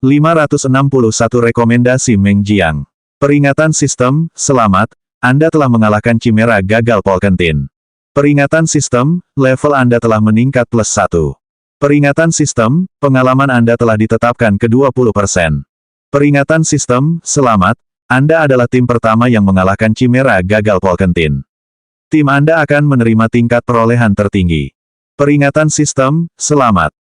561 rekomendasi Meng Jiang. Peringatan sistem, selamat, Anda telah mengalahkan Chimera gagal Polkentin. Peringatan sistem, level Anda telah meningkat +1. Peringatan sistem, pengalaman Anda telah ditetapkan ke 20%. Peringatan sistem, selamat, Anda adalah tim pertama yang mengalahkan Chimera gagal Polkentin. Tim Anda akan menerima tingkat perolehan tertinggi. Peringatan sistem, selamat.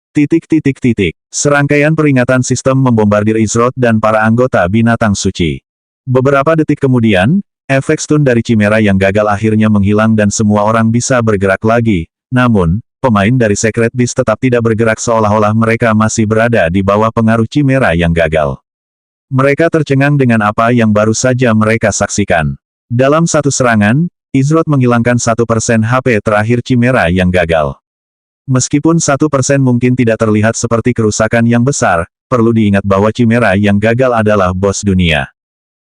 Serangkaian peringatan sistem membombardir Izroth dan para anggota binatang suci. Beberapa detik kemudian, efek stun dari Chimera yang gagal akhirnya menghilang dan semua orang bisa bergerak lagi. Namun, pemain dari Secret Beast tetap tidak bergerak seolah-olah mereka masih berada di bawah pengaruh Chimera yang gagal. Mereka tercengang dengan apa yang baru saja mereka saksikan. Dalam satu serangan, Izroth menghilangkan 1% HP terakhir Chimera yang gagal. Meskipun 1% mungkin tidak terlihat seperti kerusakan yang besar, perlu diingat bahwa Chimera yang gagal adalah bos dunia.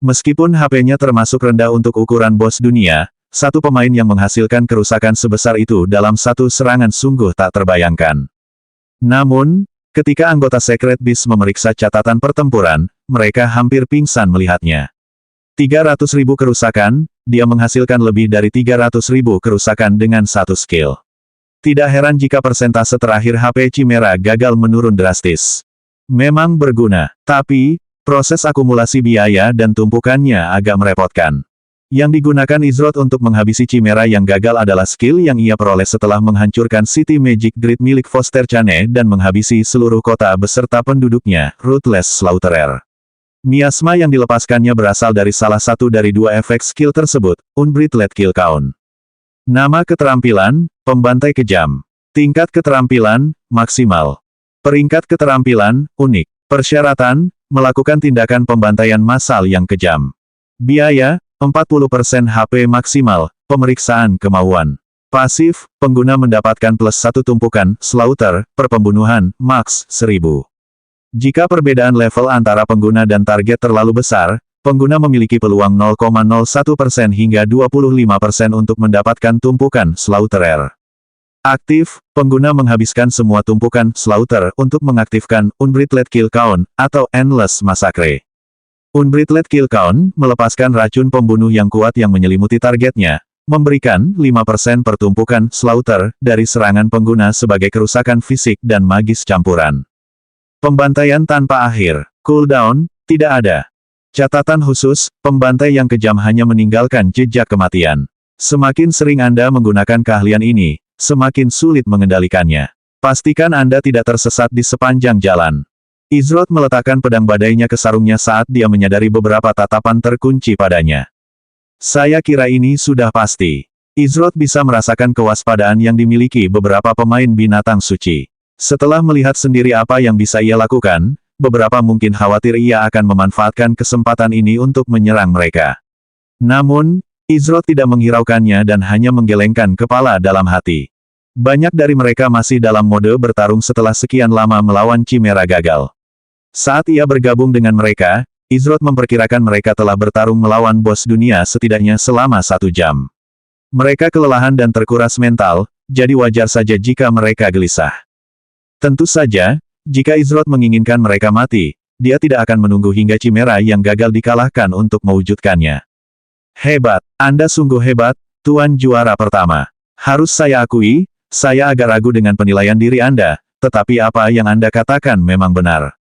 Meskipun HP-nya termasuk rendah untuk ukuran bos dunia, satu pemain yang menghasilkan kerusakan sebesar itu dalam satu serangan sungguh tak terbayangkan. Namun, ketika anggota Secret Beast memeriksa catatan pertempuran, mereka hampir pingsan melihatnya. 300.000 kerusakan, dia menghasilkan lebih dari 300.000 kerusakan dengan satu skill. Tidak heran jika persentase terakhir HP Chimera gagal menurun drastis. Memang berguna, tapi, proses akumulasi biaya dan tumpukannya agak merepotkan. Yang digunakan Izroth untuk menghabisi Chimera yang gagal adalah skill yang ia peroleh setelah menghancurkan City Magic Grid milik Foster Chane dan menghabisi seluruh kota beserta penduduknya, Ruthless Slaughterer. Miasma yang dilepaskannya berasal dari salah satu dari dua efek skill tersebut, Unbridled Kill Count. Nama keterampilan, pembantai kejam. Tingkat keterampilan, maksimal. Peringkat keterampilan, unik. Persyaratan, melakukan tindakan pembantaian massal yang kejam. Biaya, 40% HP maksimal, pemeriksaan kemauan. Pasif, pengguna mendapatkan +1 tumpukan, slaughter, per pembunuhan, max, 1000. Jika perbedaan level antara pengguna dan target terlalu besar, pengguna memiliki peluang 0,01% hingga 25% untuk mendapatkan tumpukan Slaughterer. Aktif, pengguna menghabiskan semua tumpukan Slaughter untuk mengaktifkan Unbridled Kill Count, atau Endless Massacre. Unbridled Kill Count melepaskan racun pembunuh yang kuat yang menyelimuti targetnya, memberikan 5% pertumpukan Slaughter dari serangan pengguna sebagai kerusakan fisik dan magis campuran. Pembantaian tanpa akhir, cooldown, tidak ada. Catatan khusus, pembantai yang kejam hanya meninggalkan jejak kematian. Semakin sering Anda menggunakan keahlian ini, semakin sulit mengendalikannya. Pastikan Anda tidak tersesat di sepanjang jalan. Izroth meletakkan pedang badainya ke sarungnya saat dia menyadari beberapa tatapan terkunci padanya. Saya kira ini sudah pasti. Izroth bisa merasakan kewaspadaan yang dimiliki beberapa pemain binatang suci. Setelah melihat sendiri apa yang bisa ia lakukan, beberapa mungkin khawatir ia akan memanfaatkan kesempatan ini untuk menyerang mereka. Namun, Izroth tidak menghiraukannya dan hanya menggelengkan kepala dalam hati. Banyak dari mereka masih dalam mode bertarung setelah sekian lama melawan Chimera gagal. Saat ia bergabung dengan mereka, Izroth memperkirakan mereka telah bertarung melawan bos dunia setidaknya selama 1 jam. Mereka kelelahan dan terkuras mental, jadi wajar saja jika mereka gelisah. Tentu saja, jika Izroth menginginkan mereka mati, dia tidak akan menunggu hingga Chimera yang gagal dikalahkan untuk mewujudkannya. Hebat, Anda sungguh hebat, Tuan Juara Pertama. Harus saya akui, saya agak ragu dengan penilaian diri Anda, tetapi apa yang Anda katakan memang benar.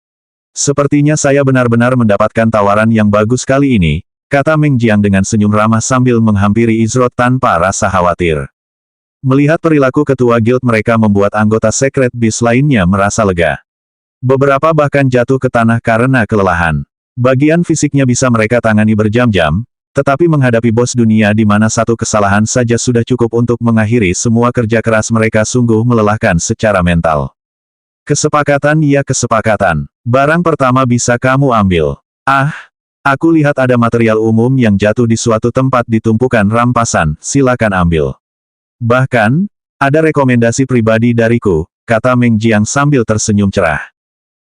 Sepertinya saya benar-benar mendapatkan tawaran yang bagus kali ini, kata Meng Jiang dengan senyum ramah sambil menghampiri Izroth tanpa rasa khawatir. Melihat perilaku ketua guild mereka membuat anggota Secret Beast lainnya merasa lega. Beberapa bahkan jatuh ke tanah karena kelelahan. Bagian fisiknya bisa mereka tangani berjam-jam, tetapi menghadapi bos dunia di mana satu kesalahan saja sudah cukup untuk mengakhiri semua kerja keras mereka sungguh melelahkan secara mental. Kesepakatan ya kesepakatan. Barang pertama bisa kamu ambil. Ah, aku lihat ada material umum yang jatuh di suatu tempat di tumpukan rampasan, silakan ambil. Bahkan, ada rekomendasi pribadi dariku, kata Meng Jiang sambil tersenyum cerah.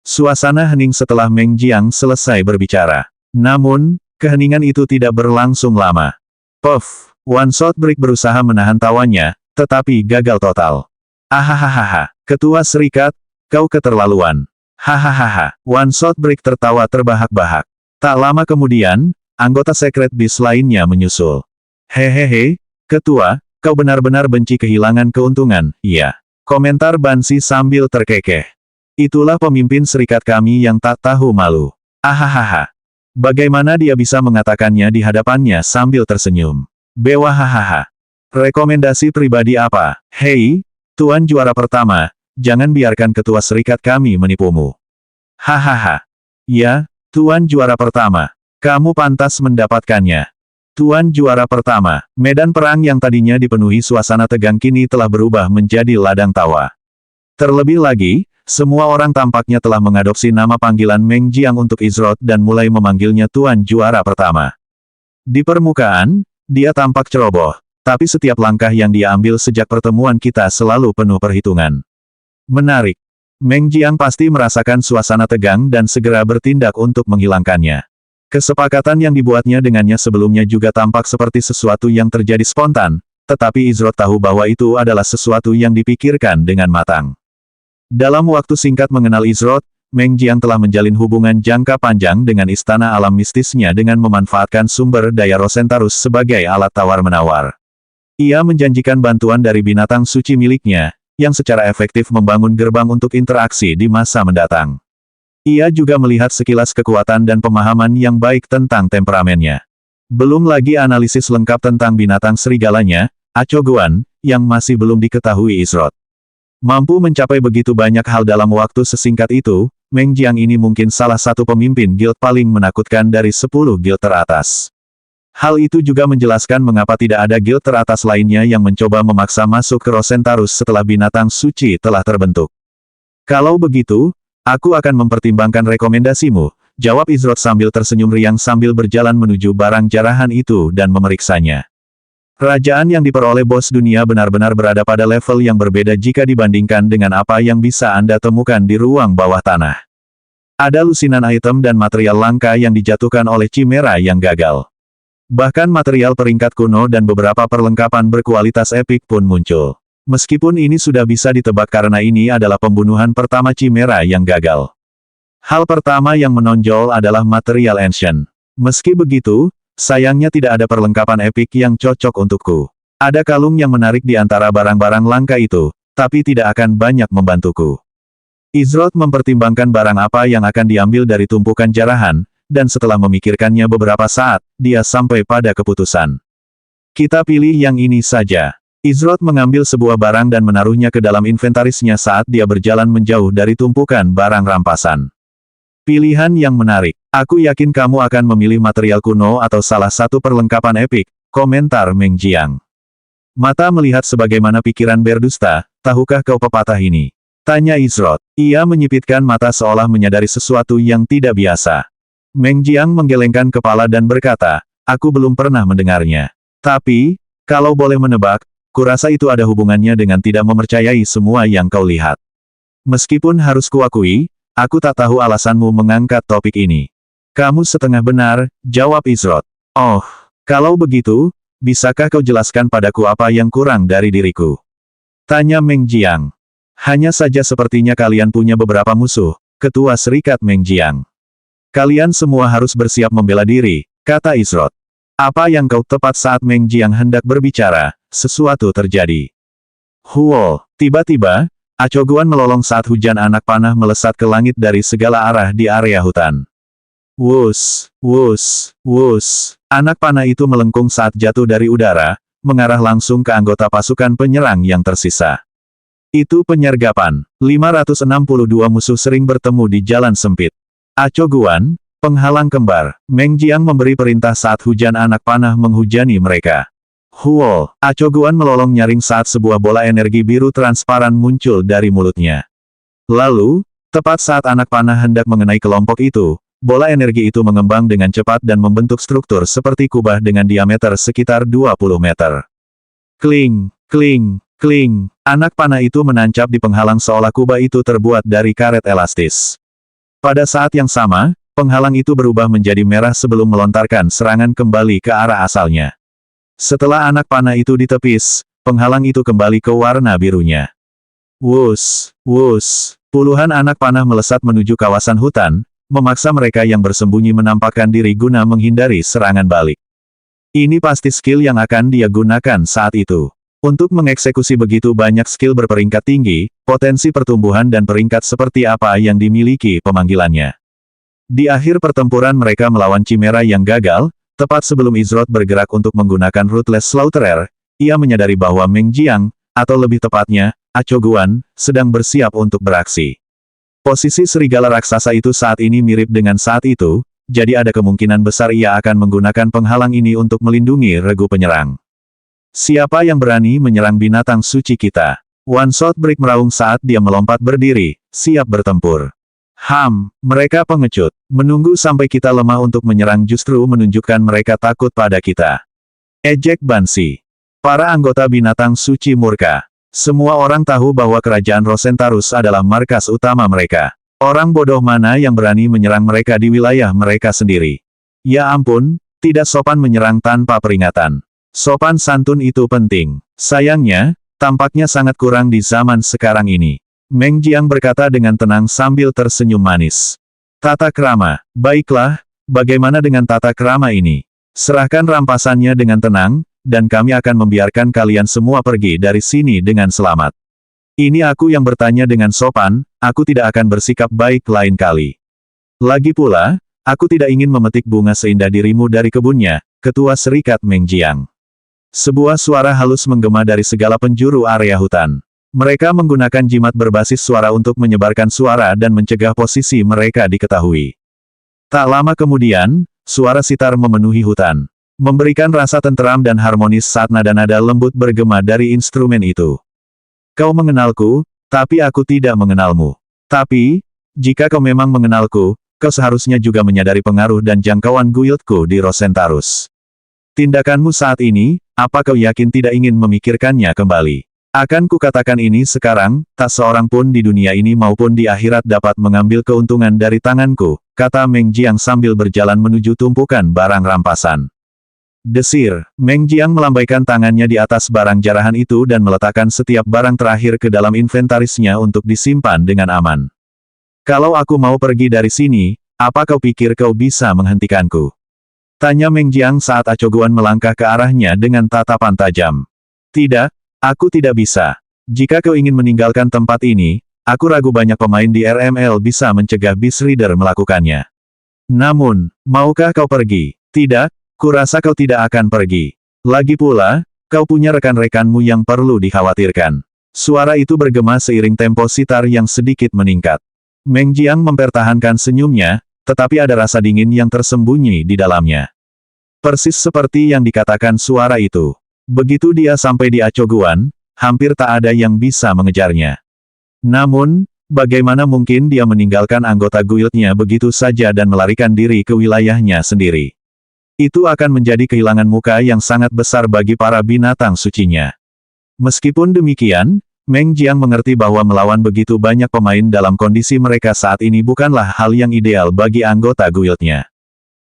Suasana hening setelah Meng Jiang selesai berbicara. Namun, keheningan itu tidak berlangsung lama. Puff, One Shot Brick berusaha menahan tawanya, tetapi gagal total. Ahahaha, Ketua Serikat, kau keterlaluan. Hahaha, One Shot Brick tertawa terbahak-bahak. Tak lama kemudian, anggota Secret Beast lainnya menyusul. Hehehe, Ketua, kau benar-benar benci kehilangan keuntungan, iya. Komentar Bansi sambil terkekeh. Itulah pemimpin serikat kami yang tak tahu malu. Ahahaha. Bagaimana dia bisa mengatakannya di hadapannya sambil tersenyum. Bewahahaha. Rekomendasi pribadi apa? Hei, Tuan juara pertama, jangan biarkan ketua serikat kami menipumu. Hahaha. Ya, Tuan juara pertama. Kamu pantas mendapatkannya. Tuan juara pertama, medan perang yang tadinya dipenuhi suasana tegang kini telah berubah menjadi ladang tawa. Terlebih lagi, semua orang tampaknya telah mengadopsi nama panggilan Meng Jiang untuk Izrod dan mulai memanggilnya Tuan juara pertama. Di permukaan, dia tampak ceroboh, tapi setiap langkah yang dia ambil sejak pertemuan kita selalu penuh perhitungan. Menarik. Meng Jiang pasti merasakan suasana tegang dan segera bertindak untuk menghilangkannya. Kesepakatan yang dibuatnya dengannya sebelumnya juga tampak seperti sesuatu yang terjadi spontan, tetapi Izrod tahu bahwa itu adalah sesuatu yang dipikirkan dengan matang. Dalam waktu singkat mengenal Izrod, Meng Jiang telah menjalin hubungan jangka panjang dengan istana alam mistisnya dengan memanfaatkan sumber daya Rosentarus sebagai alat tawar-menawar. Ia menjanjikan bantuan dari binatang suci miliknya, yang secara efektif membangun gerbang untuk interaksi di masa mendatang. Ia juga melihat sekilas kekuatan dan pemahaman yang baik tentang temperamennya. Belum lagi analisis lengkap tentang binatang serigalanya, Acoguan, yang masih belum diketahui Izrod. Mampu mencapai begitu banyak hal dalam waktu sesingkat itu, Meng Jiang ini mungkin salah satu pemimpin guild paling menakutkan dari 10 guild teratas. Hal itu juga menjelaskan mengapa tidak ada guild teratas lainnya yang mencoba memaksa masuk ke Rosentarus setelah binatang suci telah terbentuk. Kalau begitu, aku akan mempertimbangkan rekomendasimu, jawab Izrod sambil tersenyum riang sambil berjalan menuju barang jarahan itu dan memeriksanya. Kerajaan yang diperoleh bos dunia benar-benar berada pada level yang berbeda jika dibandingkan dengan apa yang bisa Anda temukan di ruang bawah tanah. Ada lusinan item dan material langka yang dijatuhkan oleh Chimera yang gagal. Bahkan material peringkat kuno dan beberapa perlengkapan berkualitas epik pun muncul. Meskipun ini sudah bisa ditebak karena ini adalah pembunuhan pertama Chimera yang gagal. Hal pertama yang menonjol adalah material ancient. Meski begitu, sayangnya tidak ada perlengkapan epik yang cocok untukku. Ada kalung yang menarik di antara barang-barang langka itu, tapi tidak akan banyak membantuku. Izrod mempertimbangkan barang apa yang akan diambil dari tumpukan jarahan, dan setelah memikirkannya beberapa saat, dia sampai pada keputusan. Kita pilih yang ini saja. Izrod mengambil sebuah barang dan menaruhnya ke dalam inventarisnya saat dia berjalan menjauh dari tumpukan barang rampasan. Pilihan yang menarik. Aku yakin kamu akan memilih material kuno atau salah satu perlengkapan epik, komentar Meng Jiang. Mata melihat sebagaimana pikiran berdusta, tahukah kau pepatah ini? Tanya Izrod. Ia menyipitkan mata seolah menyadari sesuatu yang tidak biasa. Meng Jiang menggelengkan kepala dan berkata, aku belum pernah mendengarnya. Tapi, kalau boleh menebak, kurasa itu ada hubungannya dengan tidak mempercayai semua yang kau lihat. Meskipun harus kuakui, aku tak tahu alasanmu mengangkat topik ini. Kamu setengah benar, jawab Izrod. Oh, kalau begitu, bisakah kau jelaskan padaku apa yang kurang dari diriku? Tanya Meng Jiang. Hanya saja sepertinya kalian punya beberapa musuh, Ketua Serikat Meng Jiang. Kalian semua harus bersiap membela diri, kata Izrod. Apa yang kau tepat saat Meng Jiang hendak berbicara, sesuatu terjadi. Huo, tiba-tiba, Acoguan melolong saat hujan anak panah melesat ke langit dari segala arah di area hutan. Wus, wus, wus. Anak panah itu melengkung saat jatuh dari udara, mengarah langsung ke anggota pasukan penyerang yang tersisa. Itu penyergapan. 562 musuh sering bertemu di jalan sempit. Acoguan, penghalang kembar. Meng Jiang memberi perintah saat hujan anak panah menghujani mereka. Huo, Acoguan melolong nyaring saat sebuah bola energi biru transparan muncul dari mulutnya. Lalu, tepat saat anak panah hendak mengenai kelompok itu, bola energi itu mengembang dengan cepat dan membentuk struktur seperti kubah dengan diameter sekitar 20 meter. Kling, kling, kling. Anak panah itu menancap di penghalang seolah kubah itu terbuat dari karet elastis. Pada saat yang sama, penghalang itu berubah menjadi merah sebelum melontarkan serangan kembali ke arah asalnya. Setelah anak panah itu ditepis, penghalang itu kembali ke warna birunya. Wus, wus, Puluhan anak panah melesat menuju kawasan hutan, memaksa mereka yang bersembunyi menampakkan diri guna menghindari serangan balik. Ini pasti skill yang akan dia gunakan saat itu. Untuk mengeksekusi begitu banyak skill berperingkat tinggi, potensi pertumbuhan dan peringkat seperti apa yang dimiliki pemanggilannya. Di akhir pertempuran mereka melawan Chimera yang gagal, tepat sebelum Izroth bergerak untuk menggunakan Ruthless Slaughterer, ia menyadari bahwa Meng Jiang, atau lebih tepatnya, Achoguan, sedang bersiap untuk beraksi. Posisi serigala raksasa itu saat ini mirip dengan saat itu, jadi ada kemungkinan besar ia akan menggunakan penghalang ini untuk melindungi regu penyerang. Siapa yang berani menyerang binatang suci kita? One Shot Break meraung saat dia melompat berdiri, siap bertempur. Mereka pengecut. Menunggu sampai kita lemah untuk menyerang justru menunjukkan mereka takut pada kita. Ejek Banshee. Para anggota binatang suci murka. Semua orang tahu bahwa kerajaan Rosentarus adalah markas utama mereka. Orang bodoh mana yang berani menyerang mereka di wilayah mereka sendiri? Ya ampun, tidak sopan menyerang tanpa peringatan. Sopan santun itu penting. Sayangnya, tampaknya sangat kurang di zaman sekarang ini. Meng Jiang berkata dengan tenang sambil tersenyum manis. Tata krama, baiklah, bagaimana dengan tata krama ini? Serahkan rampasannya dengan tenang, dan kami akan membiarkan kalian semua pergi dari sini dengan selamat. Ini aku yang bertanya dengan sopan, aku tidak akan bersikap baik lain kali. Lagi pula, aku tidak ingin memetik bunga seindah dirimu dari kebunnya, Ketua Serikat Meng Jiang. Sebuah suara halus menggema dari segala penjuru area hutan. Mereka menggunakan jimat berbasis suara untuk menyebarkan suara dan mencegah posisi mereka diketahui. Tak lama kemudian, suara sitar memenuhi hutan. Memberikan rasa tenteram dan harmonis saat nada-nada lembut bergema dari instrumen itu. Kau mengenalku, tapi aku tidak mengenalmu. Tapi, jika kau memang mengenalku, kau seharusnya juga menyadari pengaruh dan jangkauan guildku di Rosentarus. Tindakanmu saat ini, apa kau yakin tidak ingin memikirkannya kembali? Akan kukatakan ini sekarang, tak seorang pun di dunia ini maupun di akhirat dapat mengambil keuntungan dari tanganku, kata Meng Jiang sambil berjalan menuju tumpukan barang rampasan. Desir, Meng Jiang melambaikan tangannya di atas barang jarahan itu dan meletakkan setiap barang terakhir ke dalam inventarisnya untuk disimpan dengan aman. Kalau aku mau pergi dari sini, apa kau pikir kau bisa menghentikanku? Tanya Meng Jiang saat Achoguan melangkah ke arahnya dengan tatapan tajam. Tidak, aku tidak bisa. Jika kau ingin meninggalkan tempat ini, aku ragu banyak pemain di RML bisa mencegah Beast Reader melakukannya. Namun, maukah kau pergi? Tidak. Kurasa kau tidak akan pergi. Lagi pula, kau punya rekan-rekanmu yang perlu dikhawatirkan. Suara itu bergema seiring tempo sitar yang sedikit meningkat. Meng Jiang mempertahankan senyumnya, tetapi ada rasa dingin yang tersembunyi di dalamnya. Persis seperti yang dikatakan suara itu. Begitu dia sampai di Achoguan, hampir tak ada yang bisa mengejarnya. Namun, bagaimana mungkin dia meninggalkan anggota guildnya begitu saja dan melarikan diri ke wilayahnya sendiri? Itu akan menjadi kehilangan muka yang sangat besar bagi para binatang sucinya. Meskipun demikian, Meng Jiang mengerti bahwa melawan begitu banyak pemain dalam kondisi mereka saat ini bukanlah hal yang ideal bagi anggota guildnya.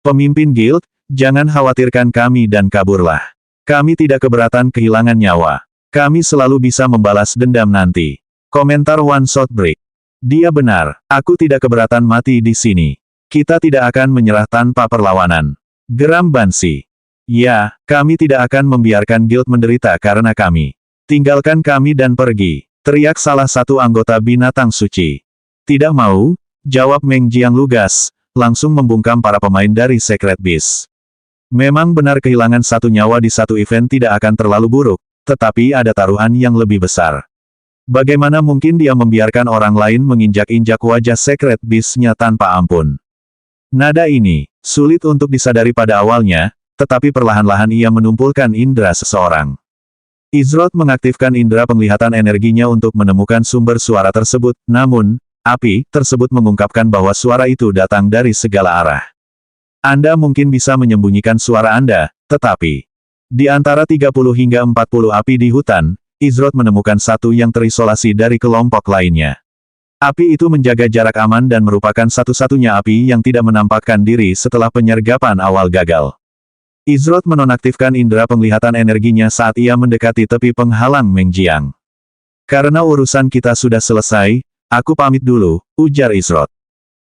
Pemimpin guild, jangan khawatirkan kami dan kaburlah. Kami tidak keberatan kehilangan nyawa. Kami selalu bisa membalas dendam nanti. Komentar One Shot Break. Dia benar, aku tidak keberatan mati di sini. Kita tidak akan menyerah tanpa perlawanan. Geram Banshee. Ya, kami tidak akan membiarkan guild menderita karena kami. Tinggalkan kami dan pergi, teriak salah satu anggota binatang suci. Tidak mau, jawab Meng Jiang lugas, langsung membungkam para pemain dari Secret Beast. Memang benar kehilangan satu nyawa di satu event tidak akan terlalu buruk, tetapi ada taruhan yang lebih besar. Bagaimana mungkin dia membiarkan orang lain menginjak-injak wajah Secret Beast-nya tanpa ampun? Nada ini sulit untuk disadari pada awalnya, tetapi perlahan-lahan ia menumpulkan indera seseorang. Izroth mengaktifkan indera penglihatan energinya untuk menemukan sumber suara tersebut, namun, api tersebut mengungkapkan bahwa suara itu datang dari segala arah. Anda mungkin bisa menyembunyikan suara Anda, tetapi di antara 30 hingga 40 api di hutan, Izroth menemukan satu yang terisolasi dari kelompok lainnya. Api itu menjaga jarak aman dan merupakan satu-satunya api yang tidak menampakkan diri setelah penyergapan awal gagal. Izroth menonaktifkan indera penglihatan energinya saat ia mendekati tepi penghalang Meng Jiang. Karena urusan kita sudah selesai, aku pamit dulu, ujar Izrod.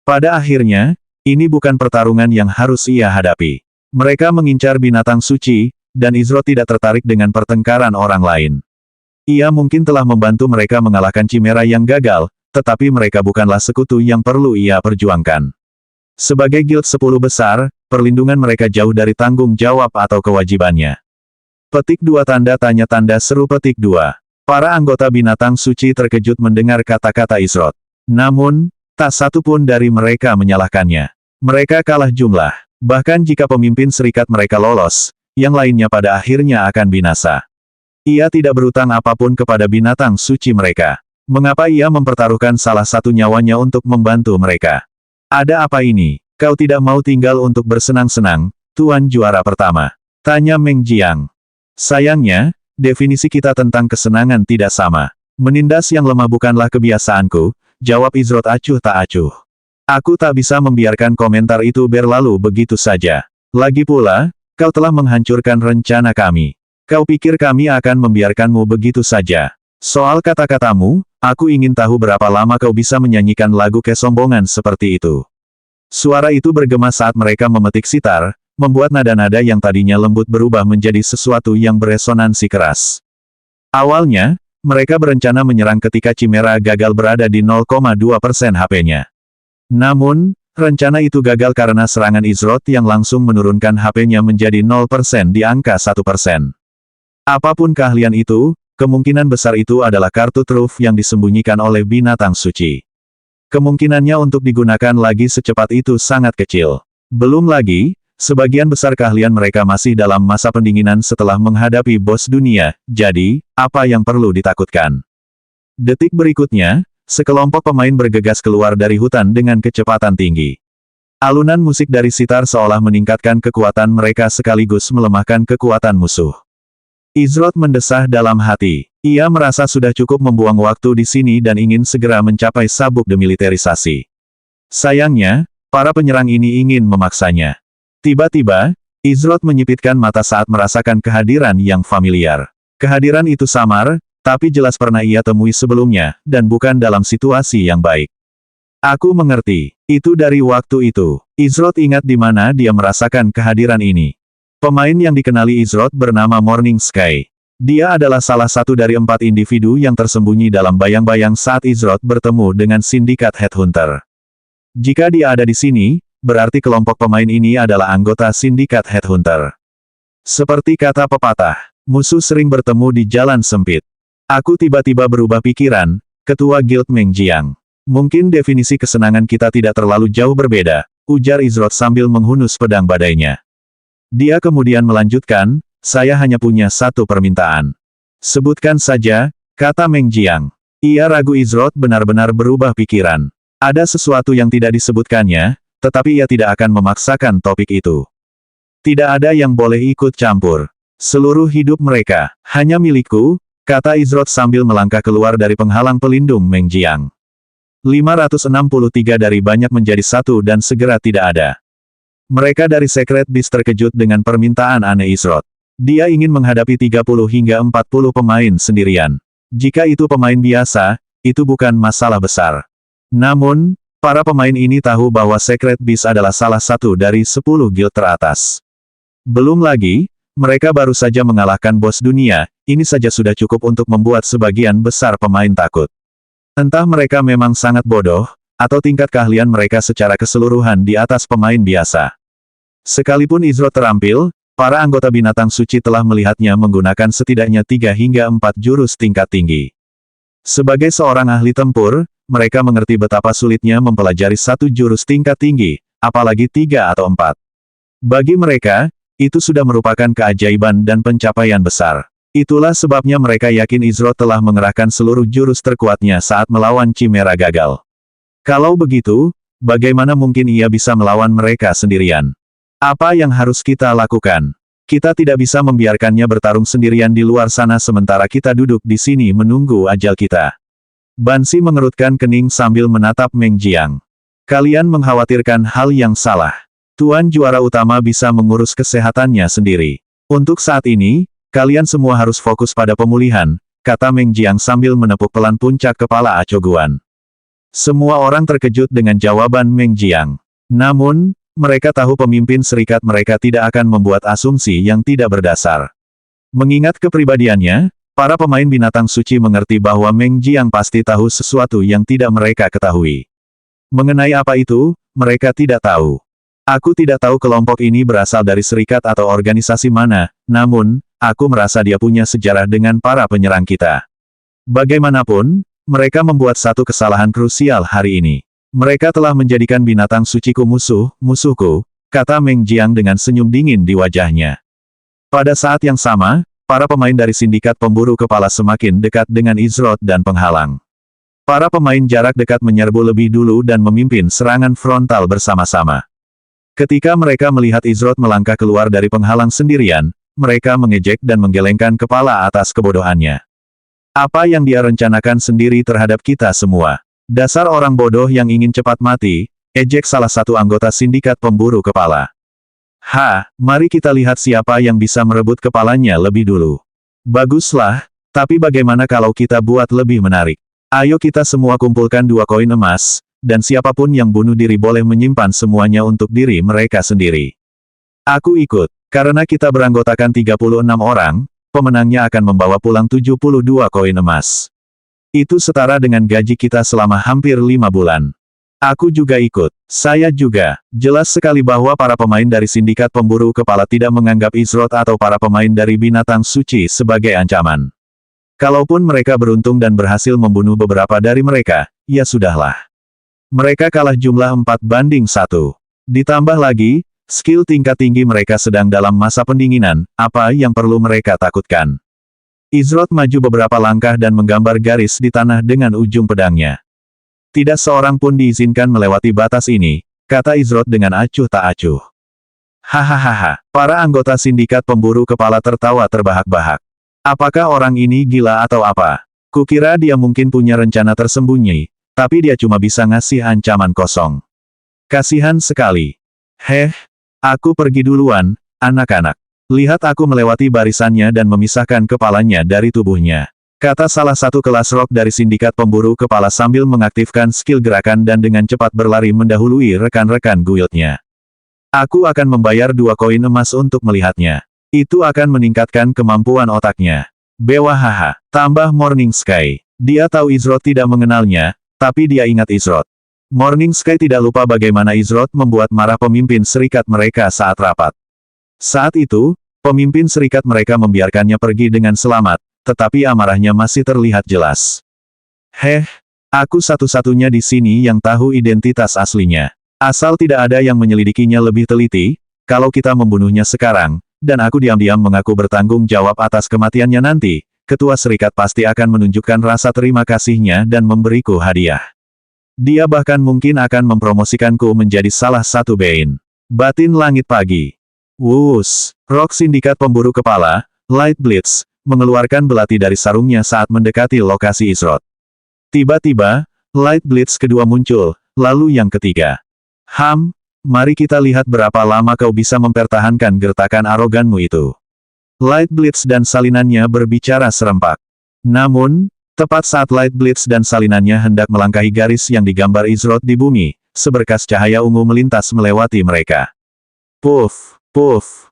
Pada akhirnya, ini bukan pertarungan yang harus ia hadapi. Mereka mengincar binatang suci, dan Izrod tidak tertarik dengan pertengkaran orang lain. Ia mungkin telah membantu mereka mengalahkan Chimera yang gagal, tetapi mereka bukanlah sekutu yang perlu ia perjuangkan. Sebagai guild 10 besar, perlindungan mereka jauh dari tanggung jawab atau kewajibannya. Petik 2 tanda tanya tanda seru petik 2. Para anggota binatang suci terkejut mendengar kata-kata Izrod. Namun, tak satu pun dari mereka menyalahkannya. Mereka kalah jumlah. Bahkan jika pemimpin serikat mereka lolos, yang lainnya pada akhirnya akan binasa. Ia tidak berutang apapun kepada binatang suci mereka. Mengapa ia mempertaruhkan salah satu nyawanya untuk membantu mereka? Ada apa ini? Kau tidak mau tinggal untuk bersenang-senang, Tuan Juara Pertama? Tanya Meng Jiang. Sayangnya, definisi kita tentang kesenangan tidak sama. Menindas yang lemah bukanlah kebiasaanku, jawab Izrod acuh tak acuh. Aku tak bisa membiarkan komentar itu berlalu begitu saja. Lagi pula, kau telah menghancurkan rencana kami. Kau pikir kami akan membiarkanmu begitu saja? Soal kata-katamu, aku ingin tahu berapa lama kau bisa menyanyikan lagu kesombongan seperti itu. Suara itu bergema saat mereka memetik sitar, membuat nada-nada yang tadinya lembut berubah menjadi sesuatu yang beresonansi keras. Awalnya, mereka berencana menyerang ketika Chimera gagal berada di 0,2% HP-nya. Namun, rencana itu gagal karena serangan Izrod yang langsung menurunkan HP-nya menjadi 0% di angka 1%. Apapun keahlian itu, kemungkinan besar itu adalah kartu truf yang disembunyikan oleh binatang suci. Kemungkinannya untuk digunakan lagi secepat itu sangat kecil. Belum lagi, sebagian besar keahlian mereka masih dalam masa pendinginan setelah menghadapi bos dunia, jadi, apa yang perlu ditakutkan? Detik berikutnya, sekelompok pemain bergegas keluar dari hutan dengan kecepatan tinggi. Alunan musik dari sitar seolah meningkatkan kekuatan mereka sekaligus melemahkan kekuatan musuh. Izrod mendesah dalam hati. Ia merasa sudah cukup membuang waktu di sini dan ingin segera mencapai sabuk demilitarisasi. Sayangnya, para penyerang ini ingin memaksanya. Tiba-tiba, Izrod menyipitkan mata saat merasakan kehadiran yang familiar. Kehadiran itu samar, tapi jelas pernah ia temui sebelumnya, dan bukan dalam situasi yang baik. Aku mengerti. Itu dari waktu itu. Izrod ingat di mana dia merasakan kehadiran ini. Pemain yang dikenali Izrod bernama Morning Sky. Dia adalah salah satu dari 4 individu yang tersembunyi dalam bayang-bayang saat Izrod bertemu dengan sindikat Headhunter. Jika dia ada di sini, berarti kelompok pemain ini adalah anggota sindikat Headhunter. Seperti kata pepatah, musuh sering bertemu di jalan sempit. Aku tiba-tiba berubah pikiran, Ketua Guild Meng Jiang. Mungkin definisi kesenangan kita tidak terlalu jauh berbeda, ujar Izrod sambil menghunus pedang badainya. Dia kemudian melanjutkan, saya hanya punya satu permintaan. Sebutkan saja, kata Meng Jiang. Ia ragu Izrod benar-benar berubah pikiran. Ada sesuatu yang tidak disebutkannya, tetapi ia tidak akan memaksakan topik itu. Tidak ada yang boleh ikut campur. Seluruh hidup mereka, hanya milikku, kata Izrod sambil melangkah keluar dari penghalang pelindung Meng Jiang. 563 dari banyak menjadi satu dan segera tidak ada. Mereka dari Secret Beast terkejut dengan permintaan aneh Izrod. Dia ingin menghadapi 30 hingga 40 pemain sendirian. Jika itu pemain biasa, itu bukan masalah besar. Namun, para pemain ini tahu bahwa Secret Beast adalah salah satu dari 10 guild teratas. Belum lagi, mereka baru saja mengalahkan bos dunia, ini saja sudah cukup untuk membuat sebagian besar pemain takut. Entah mereka memang sangat bodoh, atau tingkat keahlian mereka secara keseluruhan di atas pemain biasa. Sekalipun Izrod terampil, para anggota binatang suci telah melihatnya menggunakan setidaknya 3 hingga 4 jurus tingkat tinggi. Sebagai seorang ahli tempur, mereka mengerti betapa sulitnya mempelajari satu jurus tingkat tinggi, apalagi 3 atau 4. Bagi mereka, itu sudah merupakan keajaiban dan pencapaian besar. Itulah sebabnya mereka yakin Izrod telah mengerahkan seluruh jurus terkuatnya saat melawan Chimera gagal. Kalau begitu, bagaimana mungkin ia bisa melawan mereka sendirian? Apa yang harus kita lakukan? Kita tidak bisa membiarkannya bertarung sendirian di luar sana sementara kita duduk di sini menunggu ajal kita. Bansi mengerutkan kening sambil menatap Meng Jiang. Kalian mengkhawatirkan hal yang salah. Tuan Juara Utama bisa mengurus kesehatannya sendiri. Untuk saat ini, kalian semua harus fokus pada pemulihan, kata Meng Jiang sambil menepuk pelan puncak kepala Acho Guan. Semua orang terkejut dengan jawaban Meng Jiang. Namun, mereka tahu pemimpin serikat mereka tidak akan membuat asumsi yang tidak berdasar. Mengingat kepribadiannya, para pemain binatang suci mengerti bahwa Meng Jiang pasti tahu sesuatu yang tidak mereka ketahui. Mengenai apa itu, mereka tidak tahu. Aku tidak tahu kelompok ini berasal dari serikat atau organisasi mana, namun, aku merasa dia punya sejarah dengan para penyerang kita. Bagaimanapun, mereka membuat satu kesalahan krusial hari ini. Mereka telah menjadikan binatang suciku musuhku, kata Meng Jiang dengan senyum dingin di wajahnya. Pada saat yang sama, para pemain dari sindikat pemburu kepala semakin dekat dengan Izrod dan penghalang. Para pemain jarak dekat menyerbu lebih dulu dan memimpin serangan frontal bersama-sama. Ketika mereka melihat Izrod melangkah keluar dari penghalang sendirian, mereka mengejek dan menggelengkan kepala atas kebodohannya. Apa yang dia rencanakan sendiri terhadap kita semua? Dasar orang bodoh yang ingin cepat mati, ejek salah satu anggota sindikat pemburu kepala. Mari kita lihat siapa yang bisa merebut kepalanya lebih dulu. Baguslah, tapi bagaimana kalau kita buat lebih menarik? Ayo kita semua kumpulkan 2 koin emas, dan siapapun yang bunuh diri boleh menyimpan semuanya untuk diri mereka sendiri. Aku ikut, karena kita beranggotakan 36 orang, pemenangnya akan membawa pulang 72 koin emas. Itu setara dengan gaji kita selama hampir 5 bulan. Aku juga ikut. Saya juga. Jelas sekali bahwa para pemain dari sindikat pemburu kepala tidak menganggap Izrod atau para pemain dari binatang suci sebagai ancaman. Kalaupun mereka beruntung dan berhasil membunuh beberapa dari mereka, ya sudahlah. Mereka kalah jumlah 4-1. Ditambah lagi, skill tingkat tinggi mereka sedang dalam masa pendinginan, apa yang perlu mereka takutkan. Izrod maju beberapa langkah dan menggambar garis di tanah dengan ujung pedangnya. Tidak seorang pun diizinkan melewati batas ini, kata Izrod dengan acuh tak acuh. Hahaha, para anggota sindikat pemburu kepala tertawa terbahak-bahak. Apakah orang ini gila atau apa? Kukira dia mungkin punya rencana tersembunyi, tapi dia cuma bisa ngasih ancaman kosong. Kasihan sekali. Aku pergi duluan, anak-anak. Lihat aku melewati barisannya dan memisahkan kepalanya dari tubuhnya. Kata salah satu kelas rock dari sindikat pemburu kepala sambil mengaktifkan skill gerakan dan dengan cepat berlari mendahului rekan-rekan guildnya. Aku akan membayar 2 koin emas untuk melihatnya. Itu akan meningkatkan kemampuan otaknya. Bewahaha, tambah Morning Sky. Dia tahu Izrod tidak mengenalnya, tapi dia ingat Izrod. Morning Sky tidak lupa bagaimana Izrod membuat marah pemimpin serikat mereka saat rapat. Saat itu, pemimpin serikat mereka membiarkannya pergi dengan selamat, tetapi amarahnya masih terlihat jelas. Aku satu-satunya di sini yang tahu identitas aslinya. Asal tidak ada yang menyelidikinya lebih teliti, kalau kita membunuhnya sekarang, dan aku diam-diam mengaku bertanggung jawab atas kematiannya nanti, ketua serikat pasti akan menunjukkan rasa terima kasihnya dan memberiku hadiah. Dia bahkan mungkin akan mempromosikanku menjadi salah satu Bein. Batin Langit Pagi. Rock sindikat pemburu kepala, Light Blitz, mengeluarkan belati dari sarungnya saat mendekati lokasi Izrod. Tiba-tiba, Light Blitz kedua muncul, lalu yang ketiga. Mari kita lihat berapa lama kau bisa mempertahankan gertakan aroganmu itu. Light Blitz dan salinannya berbicara serempak. Namun, tepat saat Light Blitz dan salinannya hendak melangkahi garis yang digambar Izrod di bumi, seberkas cahaya ungu melintas melewati mereka. Puff.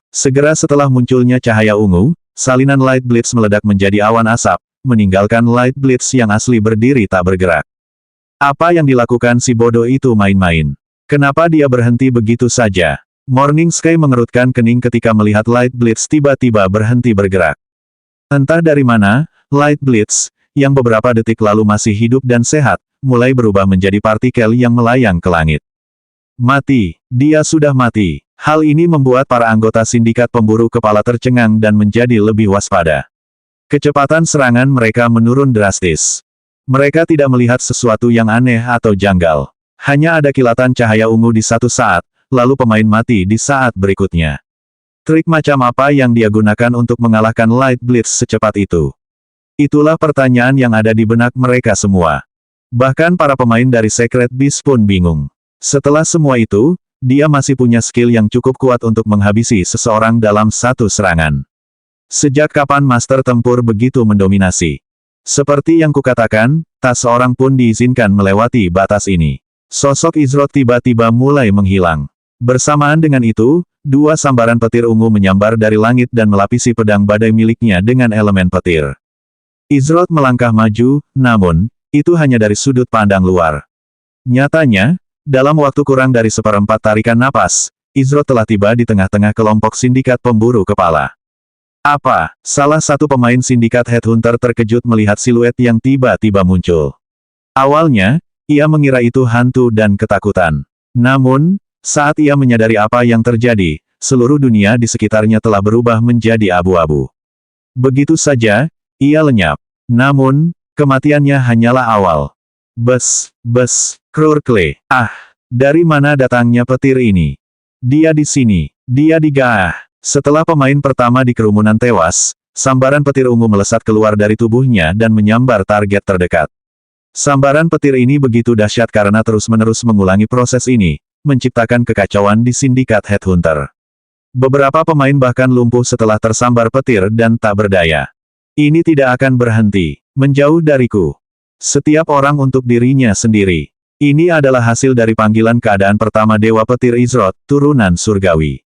Segera setelah munculnya cahaya ungu, salinan Light Blitz meledak menjadi awan asap, meninggalkan Light Blitz yang asli berdiri tak bergerak. Apa yang dilakukan si bodoh itu main-main? Kenapa dia berhenti begitu saja? Morning Sky mengerutkan kening ketika melihat Light Blitz tiba-tiba berhenti bergerak. Entah dari mana, Light Blitz, yang beberapa detik lalu masih hidup dan sehat, mulai berubah menjadi partikel yang melayang ke langit. Mati. Dia sudah mati. Hal ini membuat para anggota sindikat pemburu kepala tercengang dan menjadi lebih waspada. Kecepatan serangan mereka menurun drastis. Mereka tidak melihat sesuatu yang aneh atau janggal. Hanya ada kilatan cahaya ungu di satu saat, lalu pemain mati di saat berikutnya. Trik macam apa yang dia gunakan untuk mengalahkan Light Blitz secepat itu? Itulah pertanyaan yang ada di benak mereka semua. Bahkan para pemain dari Secret Beast pun bingung. Setelah semua itu, dia masih punya skill yang cukup kuat untuk menghabisi seseorang dalam satu serangan. Sejak kapan Master Tempur begitu mendominasi? Seperti yang kukatakan, tak seorang pun diizinkan melewati batas ini. Sosok Izrod tiba-tiba mulai menghilang. Bersamaan dengan itu, dua sambaran petir ungu menyambar dari langit dan melapisi pedang badai miliknya dengan elemen petir. Izrod melangkah maju, namun, itu hanya dari sudut pandang luar. Nyatanya, dalam waktu kurang dari seperempat tarikan napas, Izrod telah tiba di tengah-tengah kelompok sindikat pemburu kepala. Apa? Salah satu pemain sindikat Headhunter terkejut melihat siluet yang tiba-tiba muncul. Awalnya, ia mengira itu hantu dan ketakutan. Namun, saat ia menyadari apa yang terjadi, seluruh dunia di sekitarnya telah berubah menjadi abu-abu. Begitu saja, ia lenyap. Namun, kematiannya hanyalah awal. Krurkle. Ah, dari mana datangnya petir ini? Dia di sini. Dia digah. Setelah pemain pertama di kerumunan tewas, sambaran petir ungu melesat keluar dari tubuhnya dan menyambar target terdekat. Sambaran petir ini begitu dahsyat karena terus-menerus mengulangi proses ini, menciptakan kekacauan di sindikat Headhunter. Beberapa pemain bahkan lumpuh setelah tersambar petir dan tak berdaya. Ini tidak akan berhenti. Menjauh dariku. Setiap orang untuk dirinya sendiri. Ini adalah hasil dari panggilan keadaan pertama Dewa Petir Izrod, turunan surgawi.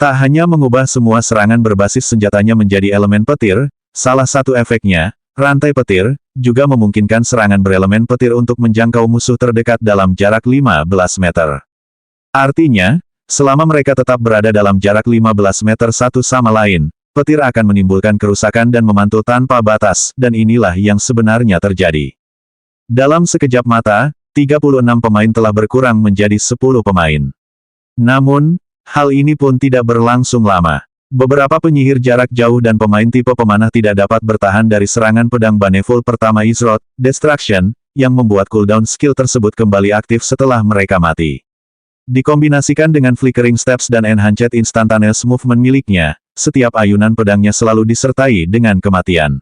Tak hanya mengubah semua serangan berbasis senjatanya menjadi elemen petir, salah satu efeknya, rantai petir, juga memungkinkan serangan berelemen petir untuk menjangkau musuh terdekat dalam jarak 15 meter. Artinya, selama mereka tetap berada dalam jarak 15 meter satu sama lain, petir akan menimbulkan kerusakan dan memantul tanpa batas, dan inilah yang sebenarnya terjadi. Dalam sekejap mata, 36 pemain telah berkurang menjadi 10 pemain. Namun, hal ini pun tidak berlangsung lama. Beberapa penyihir jarak jauh dan pemain tipe pemanah tidak dapat bertahan dari serangan pedang Baneful pertama Izrod, Destruction, yang membuat cooldown skill tersebut kembali aktif setelah mereka mati. Dikombinasikan dengan Flickering Steps dan Enhanced Instantaneous Movement miliknya, setiap ayunan pedangnya selalu disertai dengan kematian.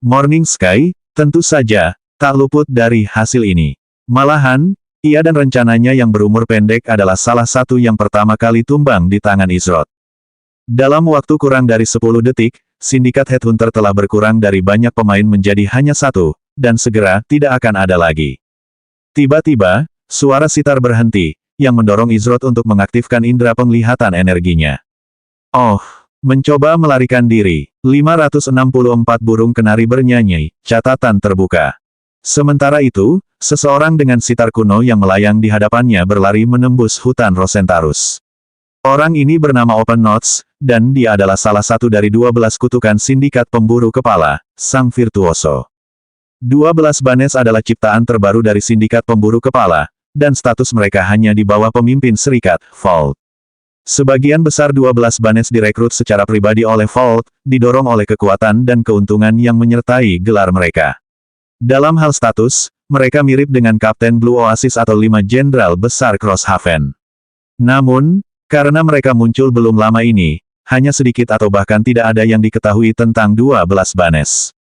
Morning Sky, tentu saja, tak luput dari hasil ini. Malahan, ia dan rencananya yang berumur pendek adalah salah satu yang pertama kali tumbang di tangan Izrod. Dalam waktu kurang dari 10 detik, sindikat Headhunter telah berkurang dari banyak pemain menjadi hanya satu, dan segera tidak akan ada lagi. Tiba-tiba, suara sitar berhenti, yang mendorong Izrod untuk mengaktifkan indera penglihatan energinya. Oh, mencoba melarikan diri. 564 burung kenari bernyanyi, catatan terbuka. Sementara itu, seseorang dengan sitar kuno yang melayang di hadapannya berlari menembus hutan Rosentarus. Orang ini bernama Open Notes, dan dia adalah salah satu dari 12 kutukan sindikat pemburu kepala, sang virtuoso. 12 Banes adalah ciptaan terbaru dari sindikat pemburu kepala, dan status mereka hanya di bawah pemimpin serikat, Vault. Sebagian besar 12 Banes direkrut secara pribadi oleh Vault, didorong oleh kekuatan dan keuntungan yang menyertai gelar mereka. Dalam hal status, mereka mirip dengan Kapten Blue Oasis atau 5 Jenderal Besar Crosshaven. Namun, karena mereka muncul belum lama ini, hanya sedikit atau bahkan tidak ada yang diketahui tentang 12 Banes.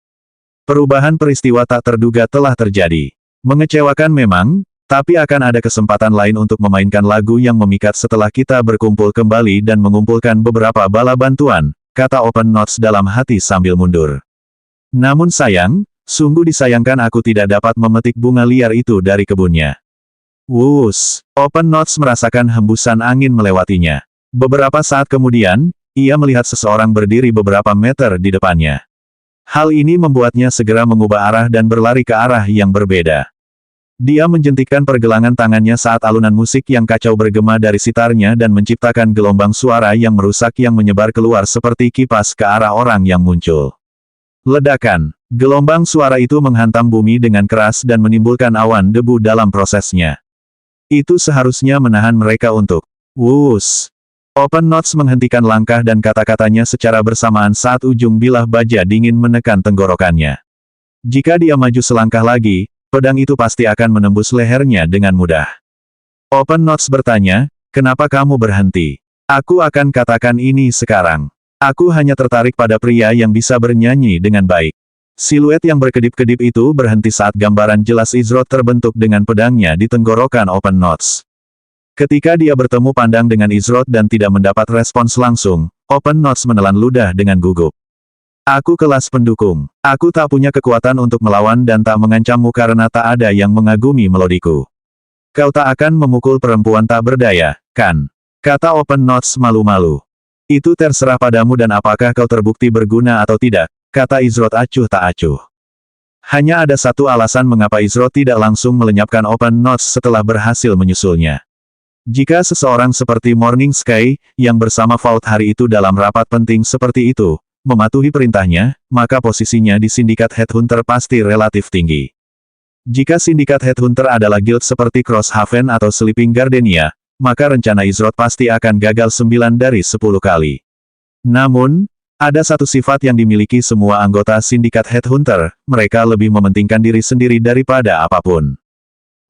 Perubahan peristiwa tak terduga telah terjadi. Mengecewakan memang, tapi akan ada kesempatan lain untuk memainkan lagu yang memikat setelah kita berkumpul kembali dan mengumpulkan beberapa bala bantuan, kata Open Notes dalam hati sambil mundur. Namun sayang, sungguh disayangkan aku tidak dapat memetik bunga liar itu dari kebunnya. Wuss, Open Notes merasakan hembusan angin melewatinya. Beberapa saat kemudian, ia melihat seseorang berdiri beberapa meter di depannya. Hal ini membuatnya segera mengubah arah dan berlari ke arah yang berbeda. Dia menjentikkan pergelangan tangannya saat alunan musik yang kacau bergema dari sitarnya dan menciptakan gelombang suara yang merusak yang menyebar keluar seperti kipas ke arah orang yang muncul. Ledakan. Gelombang suara itu menghantam bumi dengan keras dan menimbulkan awan debu dalam prosesnya. Itu seharusnya menahan mereka untuk wuss. Open Notes menghentikan langkah dan kata-katanya secara bersamaan saat ujung bilah baja dingin menekan tenggorokannya. Jika dia maju selangkah lagi, pedang itu pasti akan menembus lehernya dengan mudah. Open Notes bertanya, kenapa kamu berhenti? Aku akan katakan ini sekarang. Aku hanya tertarik pada pria yang bisa bernyanyi dengan baik. Siluet yang berkedip-kedip itu berhenti saat gambaran jelas Izrod terbentuk dengan pedangnya di tenggorokan Open Notes. Ketika dia bertemu pandang dengan Izrod dan tidak mendapat respons langsung, Open Notes menelan ludah dengan gugup. Aku kelas pendukung. Aku tak punya kekuatan untuk melawan dan tak mengancammu karena tak ada yang mengagumi melodiku. Kau tak akan memukul perempuan tak berdaya, kan? Kata Open Notes malu-malu. Itu terserah padamu dan apakah kau terbukti berguna atau tidak, kata Izrod acuh tak acuh. Hanya ada satu alasan mengapa Izrod tidak langsung melenyapkan Open Notes setelah berhasil menyusulnya. Jika seseorang seperti Morning Sky, yang bersama Vault hari itu dalam rapat penting seperti itu, mematuhi perintahnya, maka posisinya di sindikat Headhunter pasti relatif tinggi. Jika sindikat Headhunter adalah guild seperti Crosshaven atau Sleeping Gardenia, maka rencana Izrod pasti akan gagal 9 dari 10 kali. Namun, ada satu sifat yang dimiliki semua anggota sindikat Headhunter, mereka lebih mementingkan diri sendiri daripada apapun.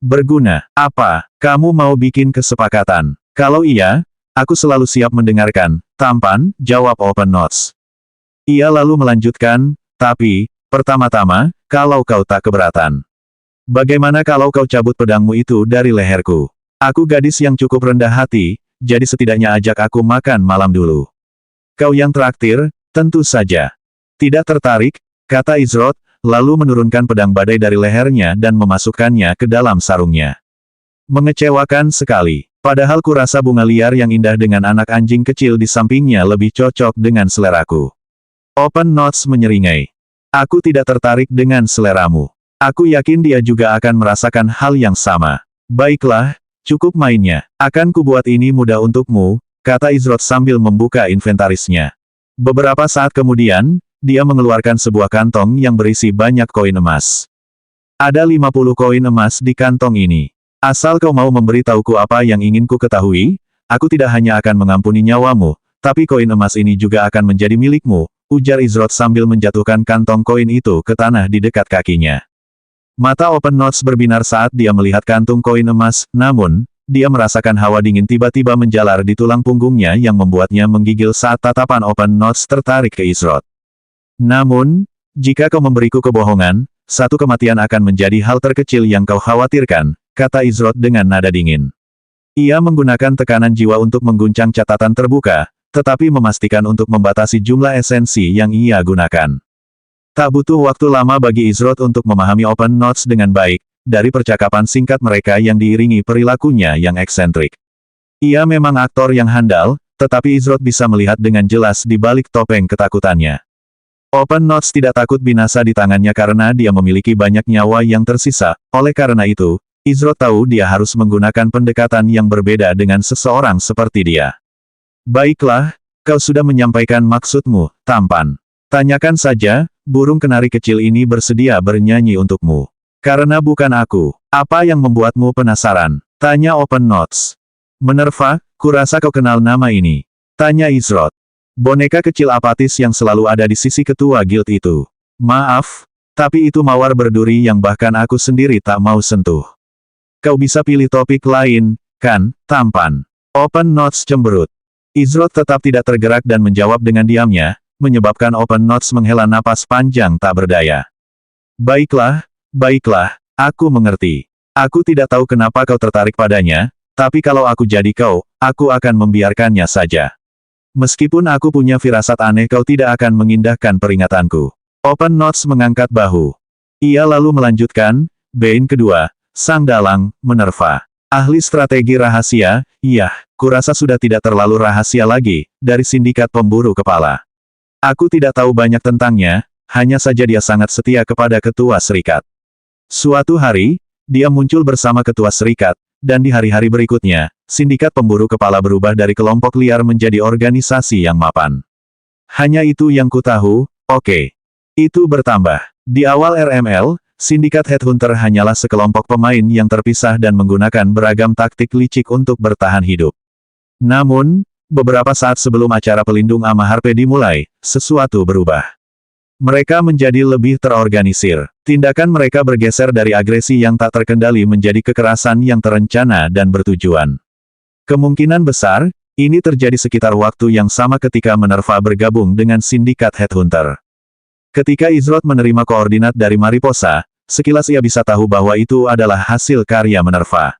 Berguna, apa? Kamu mau bikin kesepakatan? Kalau iya, aku selalu siap mendengarkan, tampan, jawab Open Notes. Ia lalu melanjutkan, tapi, pertama-tama, kalau kau tak keberatan. Bagaimana kalau kau cabut pedangmu itu dari leherku? Aku gadis yang cukup rendah hati, jadi setidaknya ajak aku makan malam dulu. Kau yang traktir, tentu saja. Tidak tertarik, kata Izrod, lalu menurunkan pedang badai dari lehernya dan memasukkannya ke dalam sarungnya. Mengecewakan sekali. Padahal kurasa bunga liar yang indah dengan anak anjing kecil di sampingnya lebih cocok dengan seleraku. Open Notes menyeringai. Aku tidak tertarik dengan seleramu. Aku yakin dia juga akan merasakan hal yang sama. Baiklah, cukup mainnya. Akan kubuat ini mudah untukmu, kata Izrod sambil membuka inventarisnya. Beberapa saat kemudian, dia mengeluarkan sebuah kantong yang berisi banyak koin emas. Ada 50 koin emas di kantong ini. Asal kau mau memberitahuku apa yang ingin ku ketahui, aku tidak hanya akan mengampuni nyawamu, tapi koin emas ini juga akan menjadi milikmu, ujar Izrod sambil menjatuhkan kantong koin itu ke tanah di dekat kakinya. Mata Open Notes berbinar saat dia melihat kantung koin emas, namun, dia merasakan hawa dingin tiba-tiba menjalar di tulang punggungnya yang membuatnya menggigil saat tatapan Open Notes tertarik ke Izrod. Namun, jika kau memberiku kebohongan, satu kematian akan menjadi hal terkecil yang kau khawatirkan, kata Izrod dengan nada dingin. Ia menggunakan tekanan jiwa untuk mengguncang catatan terbuka, tetapi memastikan untuk membatasi jumlah esensi yang ia gunakan. Tak butuh waktu lama bagi Izrod untuk memahami Open Notes dengan baik, dari percakapan singkat mereka yang diiringi perilakunya yang eksentrik. Ia memang aktor yang handal, tetapi Izrod bisa melihat dengan jelas di balik topeng ketakutannya. Open Notes tidak takut binasa di tangannya karena dia memiliki banyak nyawa yang tersisa, oleh karena itu, Izrod tahu dia harus menggunakan pendekatan yang berbeda dengan seseorang seperti dia. Baiklah, kau sudah menyampaikan maksudmu, tampan. Tanyakan saja, burung kenari kecil ini bersedia bernyanyi untukmu. Karena bukan aku. Apa yang membuatmu penasaran? Tanya Open Notes. Minerva, kurasa kau kenal nama ini. Tanya Izrod. Boneka kecil apatis yang selalu ada di sisi ketua guild itu. Maaf, tapi itu mawar berduri yang bahkan aku sendiri tak mau sentuh. Kau bisa pilih topik lain, kan, tampan. Open Notes cemberut. Izrod tetap tidak tergerak dan menjawab dengan diamnya, menyebabkan Open Notes menghela napas panjang tak berdaya. Baiklah, baiklah, aku mengerti. Aku tidak tahu kenapa kau tertarik padanya, tapi kalau aku jadi kau, aku akan membiarkannya saja. Meskipun aku punya firasat aneh kau tidak akan mengindahkan peringatanku. Open Notes mengangkat bahu. Ia lalu melanjutkan, Bane kedua, Sang Dalang, Minerva. Ahli strategi rahasia, iya, kurasa sudah tidak terlalu rahasia lagi, dari sindikat pemburu kepala. Aku tidak tahu banyak tentangnya, hanya saja dia sangat setia kepada ketua serikat. Suatu hari, dia muncul bersama ketua serikat, dan di hari-hari berikutnya, sindikat pemburu kepala berubah dari kelompok liar menjadi organisasi yang mapan. Hanya itu yang ku tahu, oke. Itu bertambah. Di awal RML, sindikat Headhunter hanyalah sekelompok pemain yang terpisah dan menggunakan beragam taktik licik untuk bertahan hidup. Namun, beberapa saat sebelum acara pelindung Amaharpe dimulai, sesuatu berubah. Mereka menjadi lebih terorganisir. Tindakan mereka bergeser dari agresi yang tak terkendali menjadi kekerasan yang terencana dan bertujuan. Kemungkinan besar, ini terjadi sekitar waktu yang sama ketika Minerva bergabung dengan sindikat Headhunter. Ketika Izrod menerima koordinat dari Mariposa, sekilas ia bisa tahu bahwa itu adalah hasil karya Minerva.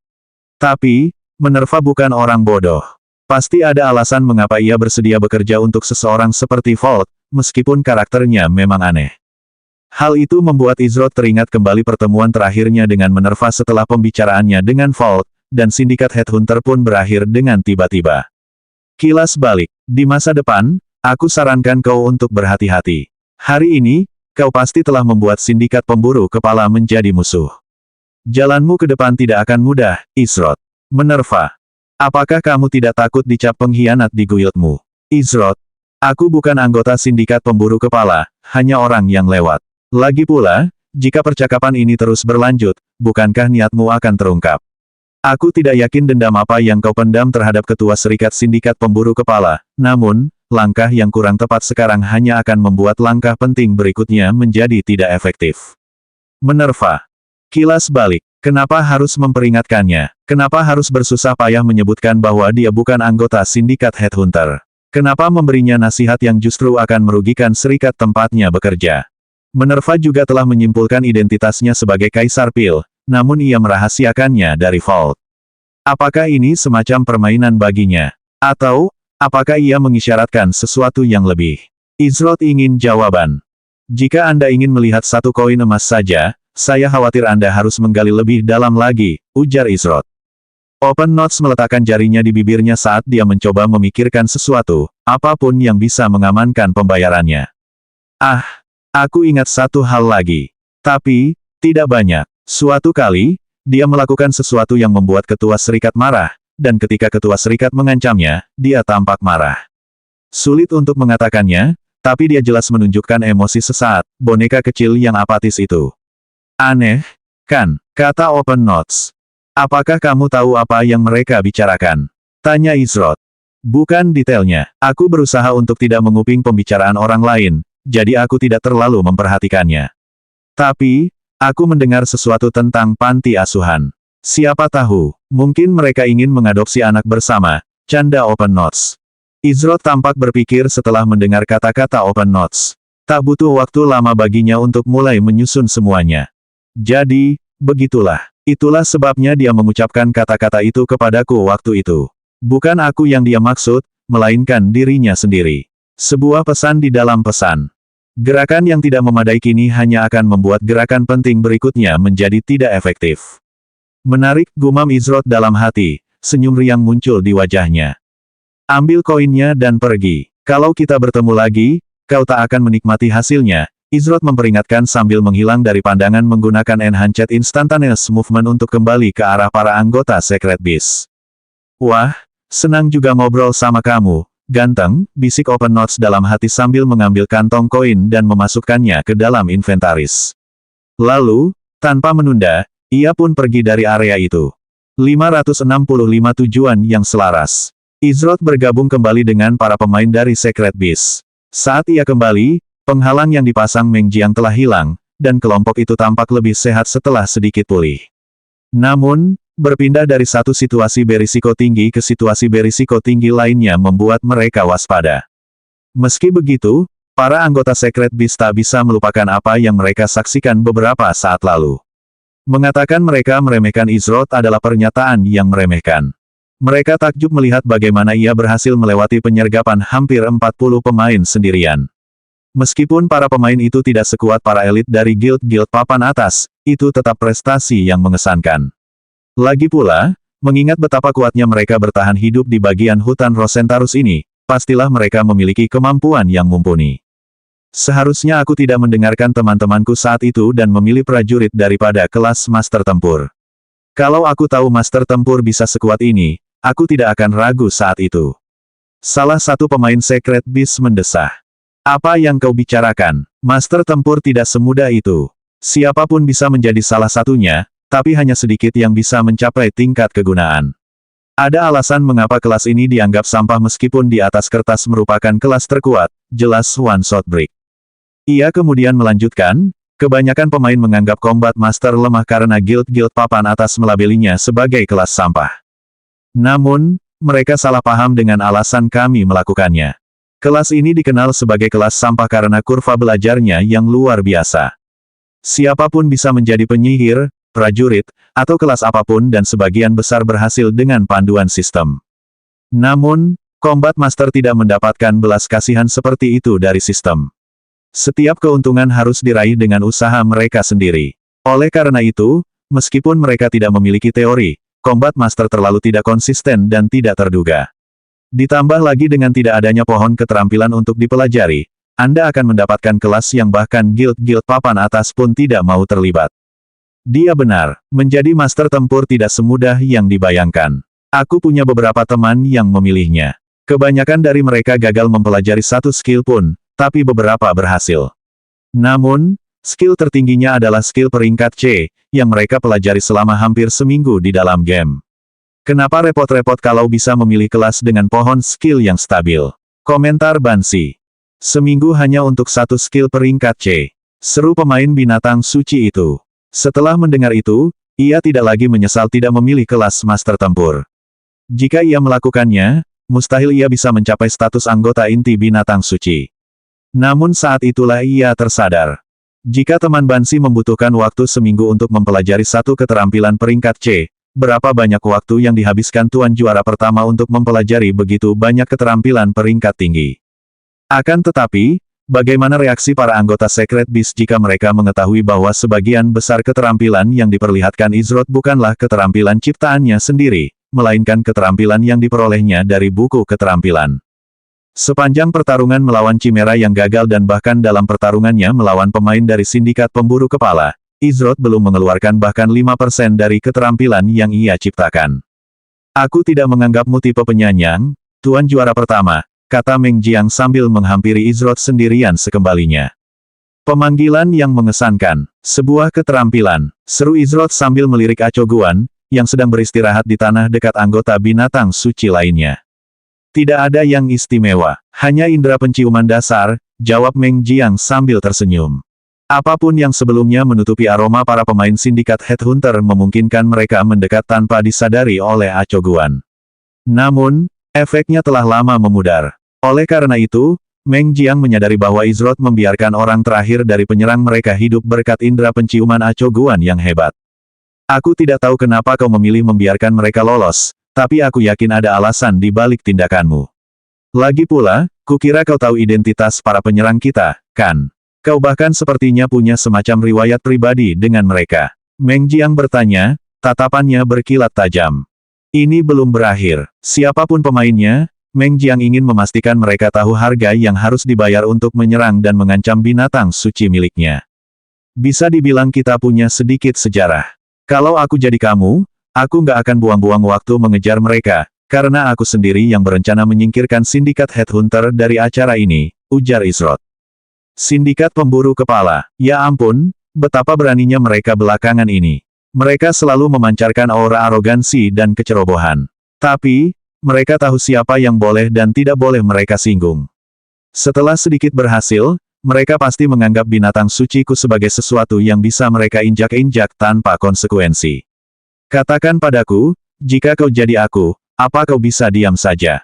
Tapi, Minerva bukan orang bodoh. Pasti ada alasan mengapa ia bersedia bekerja untuk seseorang seperti Vault, meskipun karakternya memang aneh. Hal itu membuat Izrod teringat kembali pertemuan terakhirnya dengan Minerva setelah pembicaraannya dengan Vault, dan sindikat Headhunter pun berakhir dengan tiba-tiba. Kilas balik, di masa depan, aku sarankan kau untuk berhati-hati. Hari ini, kau pasti telah membuat sindikat pemburu kepala menjadi musuh. Jalanmu ke depan tidak akan mudah, Izrod. Minerva, apakah kamu tidak takut dicap pengkhianat di guildmu? Izrod, aku bukan anggota sindikat pemburu kepala, hanya orang yang lewat. Lagi pula, jika percakapan ini terus berlanjut, bukankah niatmu akan terungkap? Aku tidak yakin dendam apa yang kau pendam terhadap ketua serikat sindikat pemburu kepala, namun, langkah yang kurang tepat sekarang hanya akan membuat langkah penting berikutnya menjadi tidak efektif. Minerva, kilas balik, kenapa harus memperingatkannya? Kenapa harus bersusah payah menyebutkan bahwa dia bukan anggota sindikat Headhunter? Kenapa memberinya nasihat yang justru akan merugikan serikat tempatnya bekerja? Minerva juga telah menyimpulkan identitasnya sebagai Kaisar Pil, namun ia merahasiakannya dari Vault. Apakah ini semacam permainan baginya? Atau, apakah ia mengisyaratkan sesuatu yang lebih? Izrod ingin jawaban. Jika Anda ingin melihat satu koin emas saja, saya khawatir Anda harus menggali lebih dalam lagi, ujar Izrod. Open Notes meletakkan jarinya di bibirnya saat dia mencoba memikirkan sesuatu, apapun yang bisa mengamankan pembayarannya. Aku ingat satu hal lagi. Tapi, tidak banyak. Suatu kali, dia melakukan sesuatu yang membuat ketua serikat marah, dan ketika ketua serikat mengancamnya, dia tampak marah. Sulit untuk mengatakannya, tapi dia jelas menunjukkan emosi sesaat, boneka kecil yang apatis itu. Aneh, kan? Kata Open Notes. Apakah kamu tahu apa yang mereka bicarakan? Tanya Izrod. Bukan detailnya. Aku berusaha untuk tidak menguping pembicaraan orang lain, jadi aku tidak terlalu memperhatikannya. Tapi, aku mendengar sesuatu tentang panti asuhan. Siapa tahu, mungkin mereka ingin mengadopsi anak bersama, canda Open Notes. Izrod tampak berpikir setelah mendengar kata-kata Open Notes. Tak butuh waktu lama baginya untuk mulai menyusun semuanya. Jadi, begitulah. Itulah sebabnya dia mengucapkan kata-kata itu kepadaku waktu itu. Bukan aku yang dia maksud, melainkan dirinya sendiri. Sebuah pesan di dalam pesan. Gerakan yang tidak memadai kini hanya akan membuat gerakan penting berikutnya menjadi tidak efektif. Menarik, gumam Izrod dalam hati, senyum riang muncul di wajahnya. Ambil koinnya dan pergi. Kalau kita bertemu lagi, kau tak akan menikmati hasilnya, Izrod memperingatkan sambil menghilang dari pandangan menggunakan Enhanced Instantaneous Movement untuk kembali ke arah para anggota Secret Beast. Wah, senang juga ngobrol sama kamu. Ganteng, bisik Open Notes dalam hati sambil mengambil kantong koin dan memasukkannya ke dalam inventaris. Lalu, tanpa menunda, ia pun pergi dari area itu. 565 tujuan yang selaras. Izrod bergabung kembali dengan para pemain dari Secret Beast. Saat ia kembali, penghalang yang dipasang Meng Jiang telah hilang, dan kelompok itu tampak lebih sehat setelah sedikit pulih. Namun, berpindah dari satu situasi berisiko tinggi ke situasi berisiko tinggi lainnya membuat mereka waspada. Meski begitu, para anggota Secret Beast tak bisa melupakan apa yang mereka saksikan beberapa saat lalu. Mengatakan mereka meremehkan Izrod adalah pernyataan yang meremehkan. Mereka takjub melihat bagaimana ia berhasil melewati penyergapan hampir 40 pemain sendirian. Meskipun para pemain itu tidak sekuat para elit dari guild-guild papan atas, itu tetap prestasi yang mengesankan. Lagi pula, mengingat betapa kuatnya mereka bertahan hidup di bagian hutan Rosentarus ini, pastilah mereka memiliki kemampuan yang mumpuni. Seharusnya aku tidak mendengarkan teman-temanku saat itu dan memilih prajurit daripada kelas Master Tempur. Kalau aku tahu Master Tempur bisa sekuat ini, aku tidak akan ragu saat itu. Salah satu pemain Secret Beast mendesah. Apa yang kau bicarakan? Master Tempur tidak semudah itu. Siapapun bisa menjadi salah satunya, tapi hanya sedikit yang bisa mencapai tingkat kegunaan. Ada alasan mengapa kelas ini dianggap sampah meskipun di atas kertas merupakan kelas terkuat, jelas One Shot Brick. Ia kemudian melanjutkan, kebanyakan pemain menganggap Combat Master lemah karena guild-guild papan atas melabelinya sebagai kelas sampah. Namun, mereka salah paham dengan alasan kami melakukannya. Kelas ini dikenal sebagai kelas sampah karena kurva belajarnya yang luar biasa. Siapapun bisa menjadi penyihir, prajurit, atau kelas apapun dan sebagian besar berhasil dengan panduan sistem. Namun, Combat Master tidak mendapatkan belas kasihan seperti itu dari sistem. Setiap keuntungan harus diraih dengan usaha mereka sendiri. Oleh karena itu, meskipun mereka tidak memiliki teori, Combat Master terlalu tidak konsisten dan tidak terduga. Ditambah lagi dengan tidak adanya pohon keterampilan untuk dipelajari, Anda akan mendapatkan kelas yang bahkan guild-guild papan atas pun tidak mau terlibat. Dia benar, menjadi master tempur tidak semudah yang dibayangkan. Aku punya beberapa teman yang memilihnya. Kebanyakan dari mereka gagal mempelajari satu skill pun, tapi beberapa berhasil. Namun, skill tertingginya adalah skill peringkat C, yang mereka pelajari selama hampir seminggu di dalam game. Kenapa repot-repot kalau bisa memilih kelas dengan pohon skill yang stabil? Komentar Bansi. Seminggu hanya untuk satu skill peringkat C. Seru pemain binatang suci itu. Setelah mendengar itu, ia tidak lagi menyesal tidak memilih kelas master tempur. Jika ia melakukannya, mustahil ia bisa mencapai status anggota inti binatang suci. Namun saat itulah ia tersadar. Jika teman Bansi membutuhkan waktu seminggu untuk mempelajari satu keterampilan peringkat C, berapa banyak waktu yang dihabiskan tuan juara pertama untuk mempelajari begitu banyak keterampilan peringkat tinggi? Akan tetapi, bagaimana reaksi para anggota Secret Beast jika mereka mengetahui bahwa sebagian besar keterampilan yang diperlihatkan Izroth bukanlah keterampilan ciptaannya sendiri, melainkan keterampilan yang diperolehnya dari buku keterampilan. Sepanjang pertarungan melawan Chimera yang gagal dan bahkan dalam pertarungannya melawan pemain dari sindikat pemburu kepala, Izroth belum mengeluarkan bahkan 5% dari keterampilan yang ia ciptakan. Aku tidak menganggapmu tipe penyanyang, tuan juara pertama, kata Meng Jiang sambil menghampiri Izroth sendirian sekembalinya. Pemanggilan yang mengesankan, sebuah keterampilan, seru Izroth sambil melirik Acho Guan, yang sedang beristirahat di tanah dekat anggota binatang suci lainnya. Tidak ada yang istimewa, hanya indera penciuman dasar, jawab Meng Jiang sambil tersenyum. Apapun yang sebelumnya menutupi aroma para pemain sindikat Headhunter memungkinkan mereka mendekat tanpa disadari oleh Acho Guan. Namun, efeknya telah lama memudar. Oleh karena itu, Meng Jiang menyadari bahwa Izroth membiarkan orang terakhir dari penyerang mereka hidup berkat indera penciuman Acho Guan yang hebat. Aku tidak tahu kenapa kau memilih membiarkan mereka lolos, tapi aku yakin ada alasan di balik tindakanmu. Lagi pula, kukira kau tahu identitas para penyerang kita, kan? Kau bahkan sepertinya punya semacam riwayat pribadi dengan mereka. Meng Jiang bertanya, tatapannya berkilat tajam. Ini belum berakhir. Siapapun pemainnya, Meng Jiang ingin memastikan mereka tahu harga yang harus dibayar untuk menyerang dan mengancam binatang suci miliknya. Bisa dibilang kita punya sedikit sejarah. Kalau aku jadi kamu, aku nggak akan buang-buang waktu mengejar mereka, karena aku sendiri yang berencana menyingkirkan sindikat Headhunter dari acara ini, ujar Izroth. Sindikat pemburu kepala, ya ampun, betapa beraninya mereka belakangan ini. Mereka selalu memancarkan aura arogansi dan kecerobohan. Tapi, mereka tahu siapa yang boleh dan tidak boleh mereka singgung. Setelah sedikit berhasil, mereka pasti menganggap binatang suciku sebagai sesuatu yang bisa mereka injak-injak tanpa konsekuensi. Katakan padaku, jika kau jadi aku, apa kau bisa diam saja?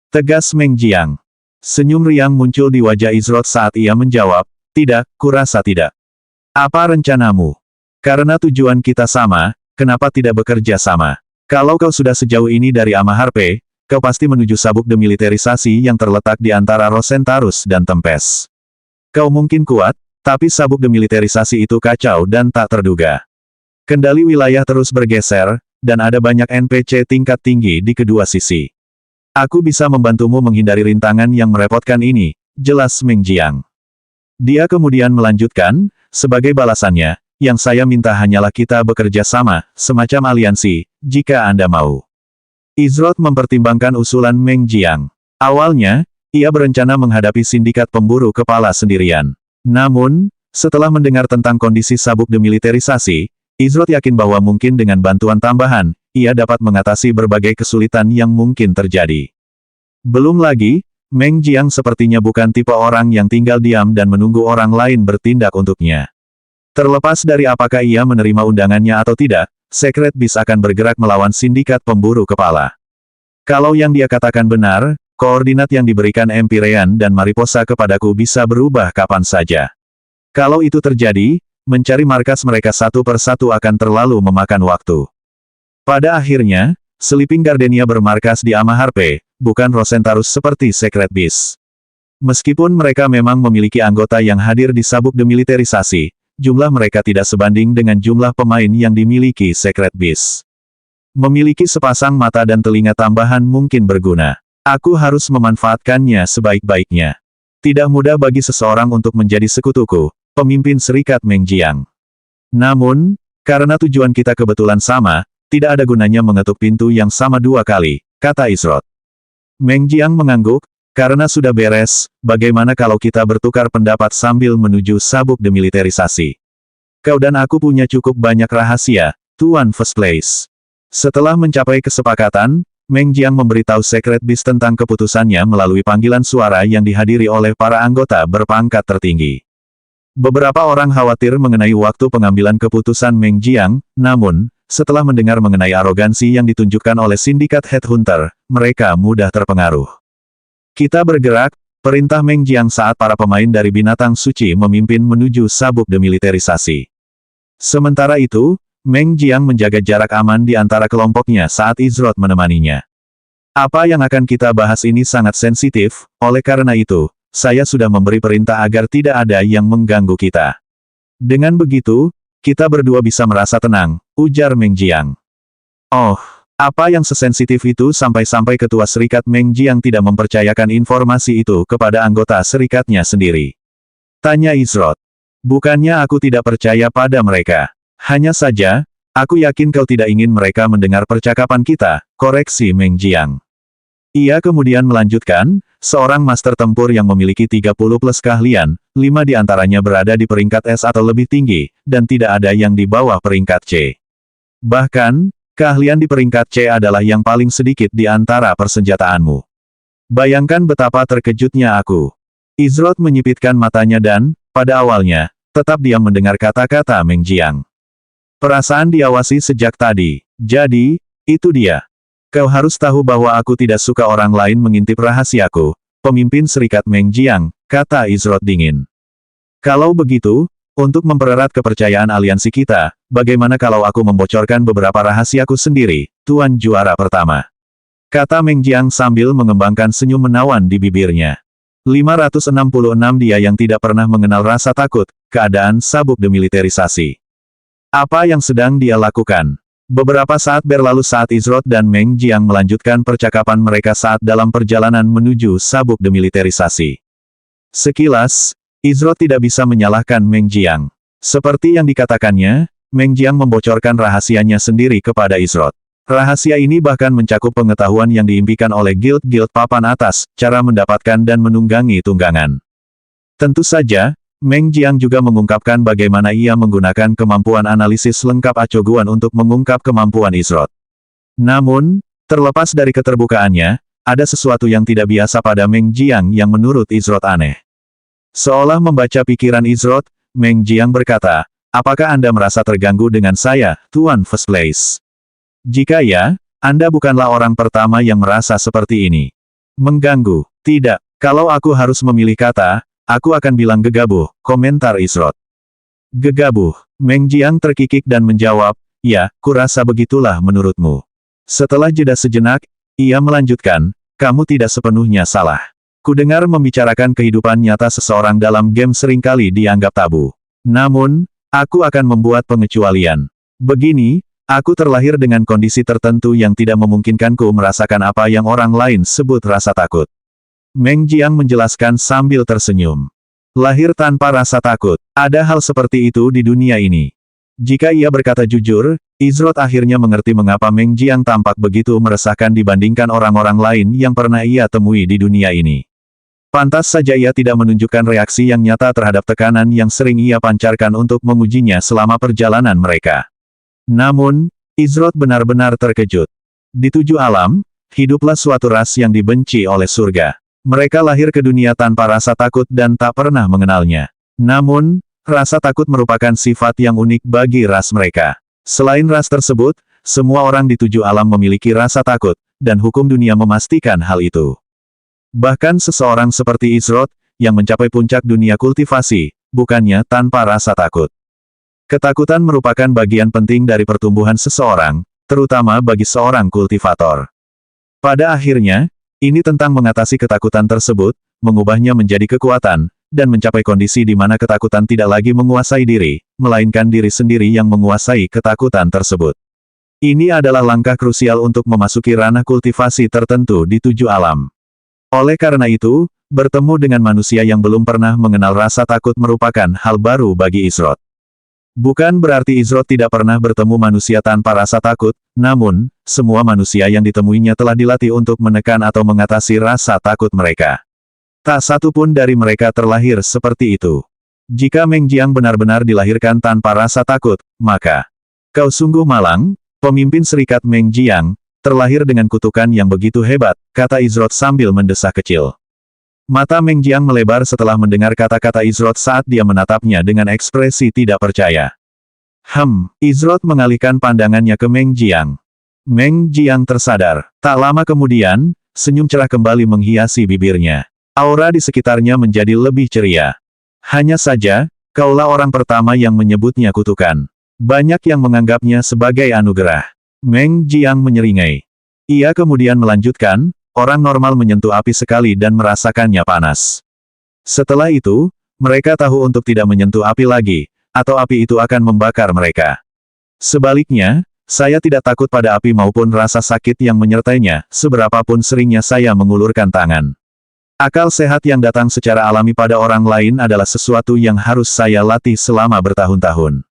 Tegas Meng Jiang. Senyum riang muncul di wajah Izroth saat ia menjawab, tidak, kurasa tidak. Apa rencanamu? Karena tujuan kita sama, kenapa tidak bekerja sama? Kalau kau sudah sejauh ini dari Amaharpe, kau pasti menuju sabuk demilitarisasi yang terletak di antara Rosentarus dan Tempest. Kau mungkin kuat, tapi sabuk demilitarisasi itu kacau dan tak terduga. Kendali wilayah terus bergeser, dan ada banyak NPC tingkat tinggi di kedua sisi. Aku bisa membantumu menghindari rintangan yang merepotkan ini, jelas Meng Jiang. Dia kemudian melanjutkan, sebagai balasannya, yang saya minta hanyalah kita bekerja sama, semacam aliansi, jika Anda mau. Izroth mempertimbangkan usulan Meng Jiang. Awalnya, ia berencana menghadapi sindikat pemburu kepala sendirian. Namun, setelah mendengar tentang kondisi sabuk demilitarisasi, Izroth yakin bahwa mungkin dengan bantuan tambahan, ia dapat mengatasi berbagai kesulitan yang mungkin terjadi. Belum lagi, Meng Jiang sepertinya bukan tipe orang yang tinggal diam dan menunggu orang lain bertindak untuknya. Terlepas dari apakah ia menerima undangannya atau tidak, Secret Beast akan bergerak melawan sindikat pemburu kepala. Kalau yang dia katakan benar, koordinat yang diberikan Empyrean dan Mariposa kepadaku bisa berubah kapan saja. Kalau itu terjadi, mencari markas mereka satu persatu akan terlalu memakan waktu. Pada akhirnya, Sleeping Gardenia bermarkas di Amaharpe, bukan Rosentarus seperti Secret Beast. Meskipun mereka memang memiliki anggota yang hadir di sabuk demilitarisasi, jumlah mereka tidak sebanding dengan jumlah pemain yang dimiliki Secret Beast. Memiliki sepasang mata dan telinga tambahan mungkin berguna. Aku harus memanfaatkannya sebaik-baiknya. Tidak mudah bagi seseorang untuk menjadi sekutuku, pemimpin Serikat Meng Jiang. Namun, karena tujuan kita kebetulan sama, tidak ada gunanya mengetuk pintu yang sama dua kali, kata Izroth. Meng Jiang mengangguk. Karena sudah beres, bagaimana kalau kita bertukar pendapat sambil menuju sabuk demilitarisasi? Kau dan aku punya cukup banyak rahasia, Tuan First Place. Setelah mencapai kesepakatan, Meng Jiang memberitahu Secret Beast tentang keputusannya melalui panggilan suara yang dihadiri oleh para anggota berpangkat tertinggi. Beberapa orang khawatir mengenai waktu pengambilan keputusan Meng Jiang, namun, setelah mendengar mengenai arogansi yang ditunjukkan oleh sindikat Headhunter, mereka mudah terpengaruh. Kita bergerak, perintah Meng Jiang saat para pemain dari binatang suci memimpin menuju sabuk demilitarisasi. Sementara itu, Meng Jiang menjaga jarak aman di antara kelompoknya saat Izroth menemaninya. Apa yang akan kita bahas ini sangat sensitif, oleh karena itu, saya sudah memberi perintah agar tidak ada yang mengganggu kita. Dengan begitu, kita berdua bisa merasa tenang, ujar Meng Jiang. Oh. Apa yang sesensitif itu sampai-sampai ketua serikat Meng Jiang tidak mempercayakan informasi itu kepada anggota serikatnya sendiri? Tanya Izroth. Bukannya aku tidak percaya pada mereka. Hanya saja, aku yakin kau tidak ingin mereka mendengar percakapan kita, koreksi Meng Jiang. Ia kemudian melanjutkan, seorang master tempur yang memiliki 30 plus keahlian, 5 di antaranya berada di peringkat S atau lebih tinggi, dan tidak ada yang di bawah peringkat C. Bahkan, keahlian di peringkat C adalah yang paling sedikit di antara persenjataanmu. Bayangkan betapa terkejutnya aku. Izroth menyipitkan matanya dan, pada awalnya, tetap diam mendengar kata-kata Meng Jiang. Perasaan diawasi sejak tadi. Jadi, itu dia. Kau harus tahu bahwa aku tidak suka orang lain mengintip rahasiaku, pemimpin serikat Meng Jiang, kata Izroth dingin. Kalau begitu, untuk mempererat kepercayaan aliansi kita, bagaimana kalau aku membocorkan beberapa rahasiaku sendiri, Tuan Juara Pertama? Kata Meng Jiang sambil mengembangkan senyum menawan di bibirnya. 566 dia yang tidak pernah mengenal rasa takut, keadaan sabuk demilitarisasi. Apa yang sedang dia lakukan? Beberapa saat berlalu saat Izroth dan Meng Jiang melanjutkan percakapan mereka saat dalam perjalanan menuju sabuk demilitarisasi. Sekilas, Izroth tidak bisa menyalahkan Meng Jiang. Seperti yang dikatakannya, Meng Jiang membocorkan rahasianya sendiri kepada Izroth. Rahasia ini bahkan mencakup pengetahuan yang diimpikan oleh guild-guild papan atas, cara mendapatkan dan menunggangi tunggangan. Tentu saja, Meng Jiang juga mengungkapkan bagaimana ia menggunakan kemampuan analisis lengkap Achoguan untuk mengungkap kemampuan Izroth. Namun, terlepas dari keterbukaannya, ada sesuatu yang tidak biasa pada Meng Jiang yang menurut Izroth aneh. Seolah membaca pikiran Izroth, Meng Jiang berkata, apakah Anda merasa terganggu dengan saya, Tuan First Place? Jika ya, Anda bukanlah orang pertama yang merasa seperti ini. Mengganggu? Tidak. Kalau aku harus memilih kata, aku akan bilang gegabah, komentar Izroth. Gegabah. Meng Jiang terkikik dan menjawab, ya, kurasa begitulah menurutmu. Setelah jeda sejenak, ia melanjutkan, kamu tidak sepenuhnya salah. Kudengar membicarakan kehidupan nyata seseorang dalam game seringkali dianggap tabu. Namun, aku akan membuat pengecualian. Begini, aku terlahir dengan kondisi tertentu yang tidak memungkinkanku merasakan apa yang orang lain sebut rasa takut. Meng Jiang menjelaskan sambil tersenyum. Lahir tanpa rasa takut. Ada hal seperti itu di dunia ini. Jika ia berkata jujur, Izroth akhirnya mengerti mengapa Meng Jiang tampak begitu meresahkan dibandingkan orang-orang lain yang pernah ia temui di dunia ini. Pantas saja ia tidak menunjukkan reaksi yang nyata terhadap tekanan yang sering ia pancarkan untuk mengujinya selama perjalanan mereka. Namun, Izroth benar-benar terkejut. Di 7 alam, hiduplah suatu ras yang dibenci oleh surga. Mereka lahir ke dunia tanpa rasa takut dan tak pernah mengenalnya. Namun, rasa takut merupakan sifat yang unik bagi ras mereka. Selain ras tersebut, semua orang di 7 alam memiliki rasa takut, dan hukum dunia memastikan hal itu. Bahkan seseorang seperti Izroth, yang mencapai puncak dunia kultivasi, bukannya tanpa rasa takut. Ketakutan merupakan bagian penting dari pertumbuhan seseorang, terutama bagi seorang kultivator. Pada akhirnya, Ini tentang mengatasi ketakutan tersebut, mengubahnya menjadi kekuatan, dan mencapai kondisi di mana ketakutan tidak lagi menguasai diri, melainkan diri sendiri yang menguasai ketakutan tersebut. Ini adalah langkah krusial untuk memasuki ranah kultivasi tertentu di 7 alam. Oleh karena itu, bertemu dengan manusia yang belum pernah mengenal rasa takut merupakan hal baru bagi Izrod. Bukan berarti Izrod tidak pernah bertemu manusia tanpa rasa takut, namun, semua manusia yang ditemuinya telah dilatih untuk menekan atau mengatasi rasa takut mereka. Tak satu pun dari mereka terlahir seperti itu. Jika Meng Jiang benar-benar dilahirkan tanpa rasa takut, maka kau sungguh malang. Pemimpin Serikat Meng Jiang, terlahir dengan kutukan yang begitu hebat, kata Izrod sambil mendesah kecil. Mata Meng Jiang melebar setelah mendengar kata-kata Izrod saat dia menatapnya dengan ekspresi tidak percaya. Izrod mengalihkan pandangannya ke Meng Jiang. Meng Jiang tersadar. Tak lama kemudian, senyum cerah kembali menghiasi bibirnya. Aura di sekitarnya menjadi lebih ceria. Hanya saja, kaulah orang pertama yang menyebutnya kutukan. Banyak yang menganggapnya sebagai anugerah. Meng Jiang menyeringai. Ia kemudian melanjutkan, orang normal menyentuh api sekali dan merasakannya panas. Setelah itu, mereka tahu untuk tidak menyentuh api lagi, atau api itu akan membakar mereka. Sebaliknya, saya tidak takut pada api maupun rasa sakit yang menyertainya, seberapapun seringnya saya mengulurkan tangan. Akal sehat yang datang secara alami pada orang lain adalah sesuatu yang harus saya latih selama bertahun-tahun.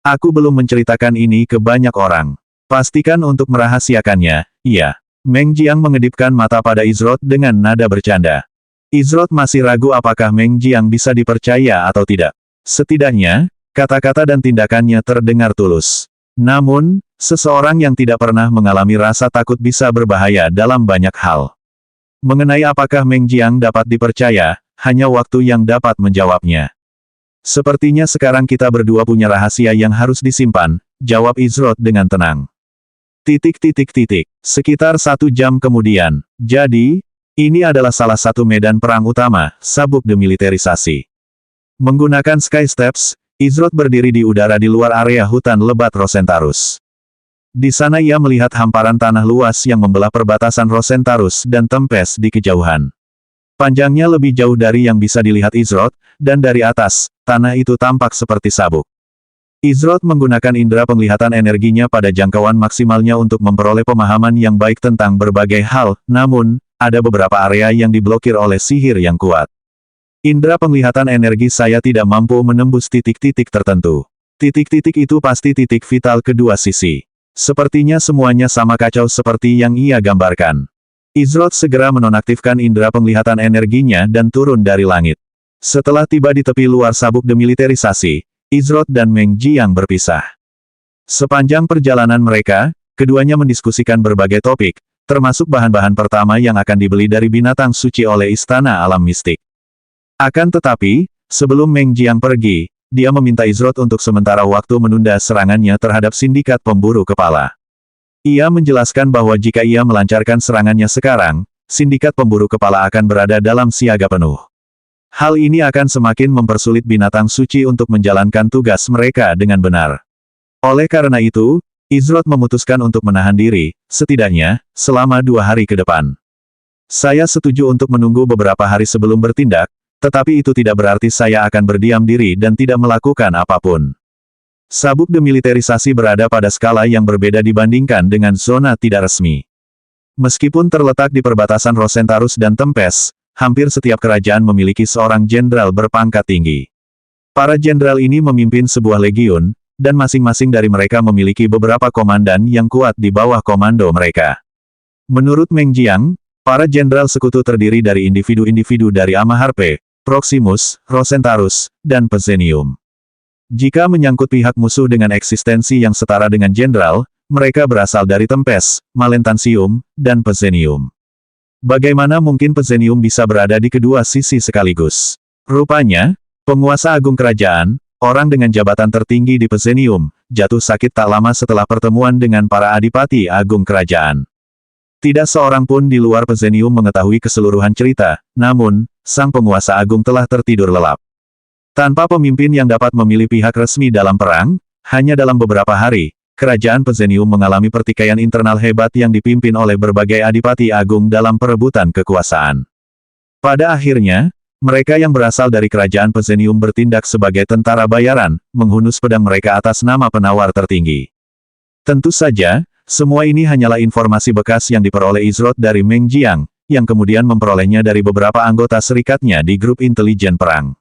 Aku belum menceritakan ini ke banyak orang. Pastikan untuk merahasiakannya, iya. Meng Jiang mengedipkan mata pada Izrod dengan nada bercanda. Izrod masih ragu apakah Meng Jiang bisa dipercaya atau tidak. Setidaknya, kata-kata dan tindakannya terdengar tulus. Namun, seseorang yang tidak pernah mengalami rasa takut bisa berbahaya dalam banyak hal. Mengenai apakah Meng Jiang dapat dipercaya, hanya waktu yang dapat menjawabnya. Sepertinya sekarang kita berdua punya rahasia yang harus disimpan, jawab Izrod dengan tenang. Sekitar 1 jam kemudian. Jadi, ini adalah salah satu medan perang utama, sabuk demilitarisasi. Menggunakan Sky Steps, Izrod berdiri di udara di luar area hutan lebat Rosentarus. Di sana ia melihat hamparan tanah luas yang membelah perbatasan Rosentarus dan Tempest di kejauhan. Panjangnya lebih jauh dari yang bisa dilihat Izrod, dan dari atas, tanah itu tampak seperti sabuk. Izrod menggunakan indera penglihatan energinya pada jangkauan maksimalnya untuk memperoleh pemahaman yang baik tentang berbagai hal, namun, ada beberapa area yang diblokir oleh sihir yang kuat. Indera penglihatan energi saya tidak mampu menembus titik-titik tertentu. Titik-titik itu pasti titik vital kedua sisi. Sepertinya semuanya sama kacau seperti yang ia gambarkan. Izrod segera menonaktifkan indera penglihatan energinya dan turun dari langit. Setelah tiba di tepi luar sabuk demilitarisasi, Izrod dan Meng Jiang berpisah. Sepanjang perjalanan mereka, keduanya mendiskusikan berbagai topik, termasuk bahan-bahan pertama yang akan dibeli dari binatang suci oleh Istana Alam Mistik. Akan tetapi, sebelum Meng Jiang pergi, dia meminta Izrod untuk sementara waktu menunda serangannya terhadap sindikat pemburu kepala. Ia menjelaskan bahwa jika ia melancarkan serangannya sekarang, sindikat pemburu kepala akan berada dalam siaga penuh. Hal ini akan semakin mempersulit binatang suci untuk menjalankan tugas mereka dengan benar. Oleh karena itu, Izrod memutuskan untuk menahan diri, setidaknya, selama 2 hari ke depan. Saya setuju untuk menunggu beberapa hari sebelum bertindak, tetapi itu tidak berarti saya akan berdiam diri dan tidak melakukan apapun. Sabuk demilitarisasi berada pada skala yang berbeda dibandingkan dengan zona tidak resmi. Meskipun terletak di perbatasan Rosentarus dan Tempest, hampir setiap kerajaan memiliki seorang jenderal berpangkat tinggi. Para jenderal ini memimpin sebuah legiun, dan masing-masing dari mereka memiliki beberapa komandan yang kuat di bawah komando mereka. Menurut Meng Jiang, para jenderal sekutu terdiri dari individu-individu dari Amaharpe, Proximus, Rosentarus, dan Pezenium. Jika menyangkut pihak musuh dengan eksistensi yang setara dengan jenderal, mereka berasal dari Tempest, Malentansium, dan Pezenium. Bagaimana mungkin Pezenium bisa berada di kedua sisi sekaligus? Rupanya, penguasa agung kerajaan, orang dengan jabatan tertinggi di Pezenium, jatuh sakit tak lama setelah pertemuan dengan para adipati agung kerajaan. Tidak seorang pun di luar Pezenium mengetahui keseluruhan cerita, namun, sang penguasa agung telah tertidur lelap. Tanpa pemimpin yang dapat memilih pihak resmi dalam perang, hanya dalam beberapa hari, kerajaan Pezenium mengalami pertikaian internal hebat yang dipimpin oleh berbagai adipati agung dalam perebutan kekuasaan. Pada akhirnya, mereka yang berasal dari kerajaan Pezenium bertindak sebagai tentara bayaran, menghunus pedang mereka atas nama penawar tertinggi. Tentu saja, semua ini hanyalah informasi bekas yang diperoleh Izrod dari Meng Jiang, yang kemudian memperolehnya dari beberapa anggota serikatnya di grup intelijen perang.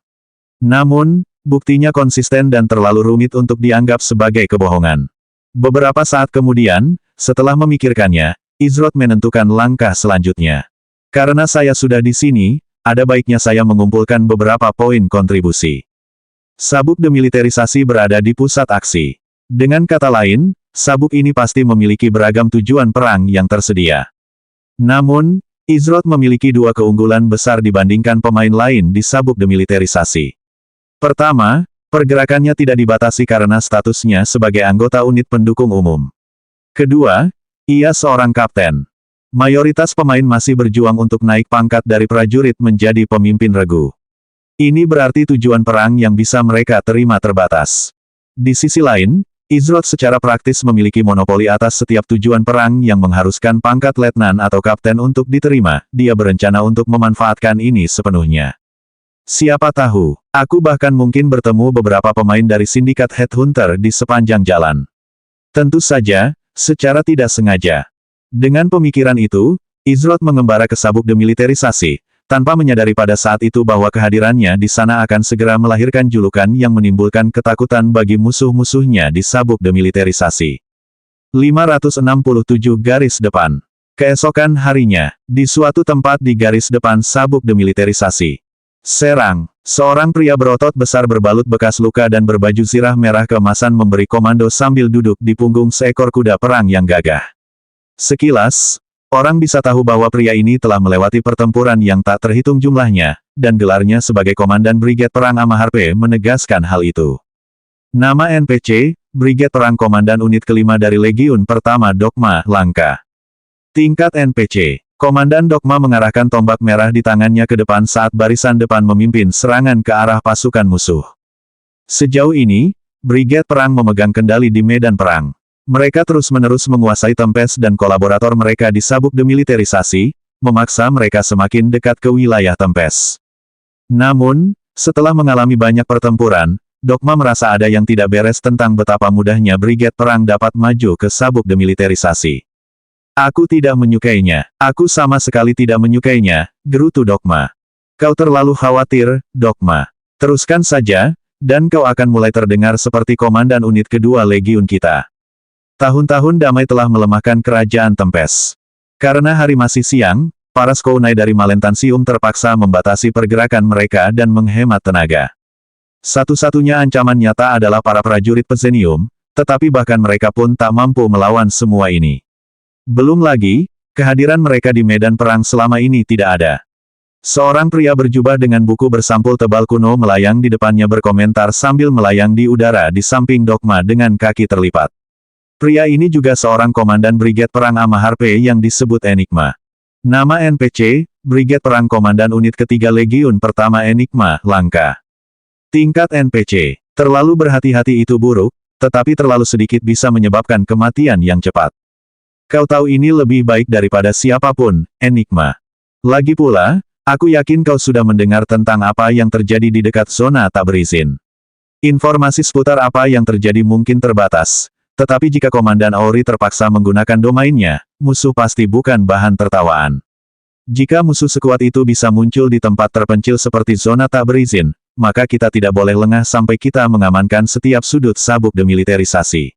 Namun, buktinya konsisten dan terlalu rumit untuk dianggap sebagai kebohongan. Beberapa saat kemudian, setelah memikirkannya, Izrod menentukan langkah selanjutnya. Karena saya sudah di sini, ada baiknya saya mengumpulkan beberapa poin kontribusi. Sabuk demilitarisasi berada di pusat aksi. Dengan kata lain, sabuk ini pasti memiliki beragam tujuan perang yang tersedia. Namun, Izrod memiliki dua keunggulan besar dibandingkan pemain lain di sabuk demilitarisasi. Pertama, pergerakannya tidak dibatasi karena statusnya sebagai anggota unit pendukung umum. Kedua, ia seorang kapten. Mayoritas pemain masih berjuang untuk naik pangkat dari prajurit menjadi pemimpin regu. Ini berarti tujuan perang yang bisa mereka terima terbatas. Di sisi lain, Izrod secara praktis memiliki monopoli atas setiap tujuan perang yang mengharuskan pangkat letnan atau kapten untuk diterima. Dia berencana untuk memanfaatkan ini sepenuhnya. Siapa tahu, aku bahkan mungkin bertemu beberapa pemain dari sindikat Headhunter di sepanjang jalan. Tentu saja, secara tidak sengaja. Dengan pemikiran itu, Izrod mengembara ke sabuk demilitarisasi, tanpa menyadari pada saat itu bahwa kehadirannya di sana akan segera melahirkan julukan yang menimbulkan ketakutan bagi musuh-musuhnya di sabuk demilitarisasi. 567 garis depan. Keesokan harinya, di suatu tempat di garis depan sabuk demilitarisasi. Serang, seorang pria berotot besar berbalut bekas luka dan berbaju zirah merah keemasan memberi komando sambil duduk di punggung seekor kuda perang yang gagah. Sekilas, orang bisa tahu bahwa pria ini telah melewati pertempuran yang tak terhitung jumlahnya, dan gelarnya sebagai Komandan Brigade Perang Amaharpe menegaskan hal itu. Nama NPC, Brigade Perang Komandan Unit Kelima dari Legiun Pertama Dogma, Langka. Tingkat NPC. Komandan Dogma mengarahkan tombak merah di tangannya ke depan saat barisan depan memimpin serangan ke arah pasukan musuh. Sejauh ini, Brigade Perang memegang kendali di medan perang. Mereka terus-menerus menguasai Tempest dan kolaborator mereka di sabuk demilitarisasi, memaksa mereka semakin dekat ke wilayah Tempest. Namun, setelah mengalami banyak pertempuran, Dogma merasa ada yang tidak beres tentang betapa mudahnya Brigade Perang dapat maju ke sabuk demilitarisasi. Aku tidak menyukainya. Aku sama sekali tidak menyukainya, gerutu Dogma. Kau terlalu khawatir, Dogma. Teruskan saja, dan kau akan mulai terdengar seperti komandan unit kedua Legiun kita. Tahun-tahun damai telah melemahkan kerajaan Tempest. Karena hari masih siang, para Skounai dari Malentansium terpaksa membatasi pergerakan mereka dan menghemat tenaga. Satu-satunya ancaman nyata adalah para prajurit Pezenium, tetapi bahkan mereka pun tak mampu melawan semua ini. Belum lagi, kehadiran mereka di medan perang selama ini tidak ada. Seorang pria berjubah dengan buku bersampul tebal kuno melayang di depannya berkomentar sambil melayang di udara di samping Dogma dengan kaki terlipat. Pria ini juga seorang komandan Brigade Perang Amaharpe yang disebut Enigma. Nama NPC, Brigade Perang Komandan Unit Ketiga Legiun Pertama Enigma, Langka. Tingkat NPC, terlalu berhati-hati itu buruk, tetapi terlalu sedikit bisa menyebabkan kematian yang cepat. Kau tahu ini lebih baik daripada siapapun, Enigma. Lagi pula, aku yakin kau sudah mendengar tentang apa yang terjadi di dekat zona tak berizin. Informasi seputar apa yang terjadi mungkin terbatas, tetapi jika Komandan Auri terpaksa menggunakan domainnya, musuh pasti bukan bahan tertawaan. Jika musuh sekuat itu bisa muncul di tempat terpencil seperti zona tak berizin, maka kita tidak boleh lengah sampai kita mengamankan setiap sudut sabuk demilitarisasi.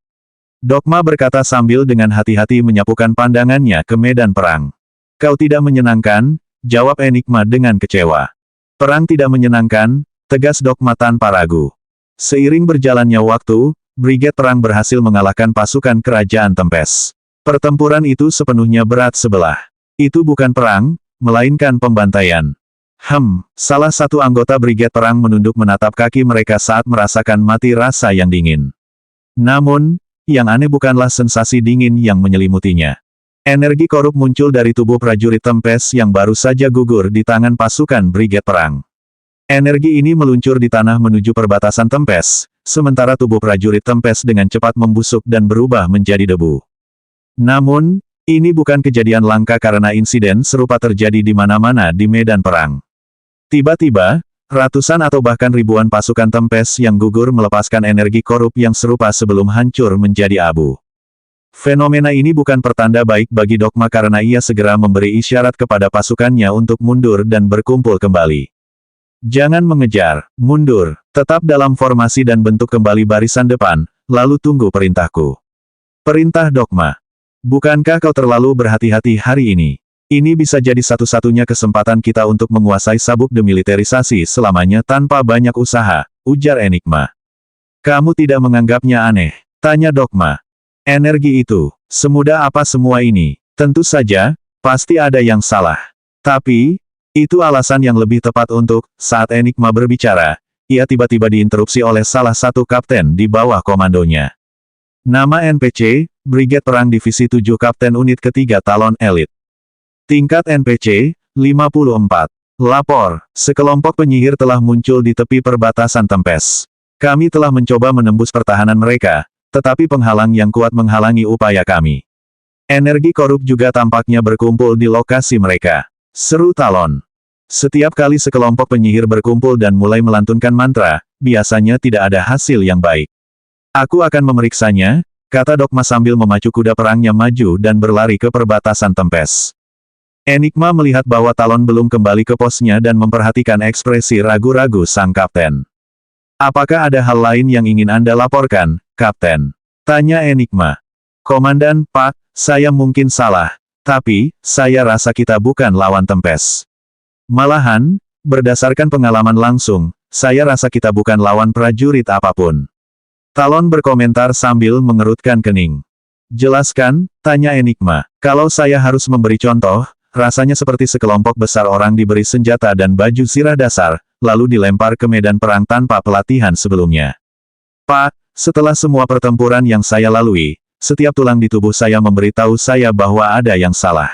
Dogma berkata sambil dengan hati-hati menyapukan pandangannya ke medan perang. Kau tidak menyenangkan, jawab Enigma dengan kecewa. Perang tidak menyenangkan, tegas Dogma tanpa ragu. Seiring berjalannya waktu, Brigade Perang berhasil mengalahkan pasukan kerajaan Tempest. Pertempuran itu sepenuhnya berat sebelah. Itu bukan perang, melainkan pembantaian. Salah satu anggota Brigade Perang menunduk menatap kaki mereka saat merasakan mati rasa yang dingin. Namun, yang aneh bukanlah sensasi dingin yang menyelimutinya. Energi korup muncul dari tubuh prajurit Tempest yang baru saja gugur di tangan pasukan Brigade Perang. Energi ini meluncur di tanah menuju perbatasan Tempest, sementara tubuh prajurit Tempest dengan cepat membusuk dan berubah menjadi debu. Namun, ini bukan kejadian langka karena insiden serupa terjadi di mana-mana di medan perang. Tiba-tiba, ratusan atau bahkan ribuan pasukan Tempest yang gugur melepaskan energi korup yang serupa sebelum hancur menjadi abu. Fenomena ini bukan pertanda baik bagi Dogma karena ia segera memberi isyarat kepada pasukannya untuk mundur dan berkumpul kembali. Jangan mengejar, mundur, tetap dalam formasi dan bentuk kembali barisan depan, lalu tunggu perintahku. Perintah Dogma. Bukankah kau terlalu berhati-hati hari ini? Ini bisa jadi satu-satunya kesempatan kita untuk menguasai sabuk demilitarisasi selamanya tanpa banyak usaha, ujar Enigma. Kamu tidak menganggapnya aneh? Tanya Dogma. Energi itu, semudah apa semua ini? Tentu saja, pasti ada yang salah. Tapi, itu alasan yang lebih tepat untuk, saat Enigma berbicara, ia tiba-tiba diinterupsi oleh salah satu kapten di bawah komandonya. Nama NPC, Brigade Perang Divisi 7 Kapten Unit Ketiga Talon Elite. Tingkat NPC, 54. Lapor, sekelompok penyihir telah muncul di tepi perbatasan Tempest. Kami telah mencoba menembus pertahanan mereka, tetapi penghalang yang kuat menghalangi upaya kami. Energi korup juga tampaknya berkumpul di lokasi mereka. Seru Talon. Setiap kali sekelompok penyihir berkumpul dan mulai melantunkan mantra, biasanya tidak ada hasil yang baik. Aku akan memeriksanya, kata Dogma sambil memacu kuda perangnya maju dan berlari ke perbatasan Tempest. Enigma melihat bahwa Talon belum kembali ke posnya dan memperhatikan ekspresi ragu-ragu sang kapten. Apakah ada hal lain yang ingin Anda laporkan, Kapten? Tanya Enigma. Komandan, Pak, saya mungkin salah, tapi, saya rasa kita bukan lawan Tempest. Malahan, berdasarkan pengalaman langsung, saya rasa kita bukan lawan prajurit apapun. Talon berkomentar sambil mengerutkan kening. Jelaskan, tanya Enigma. Kalau saya harus memberi contoh, rasanya seperti sekelompok besar orang diberi senjata dan baju sirah dasar, lalu dilempar ke medan perang tanpa pelatihan sebelumnya. Pak, setelah semua pertempuran yang saya lalui, setiap tulang di tubuh saya memberitahu saya bahwa ada yang salah.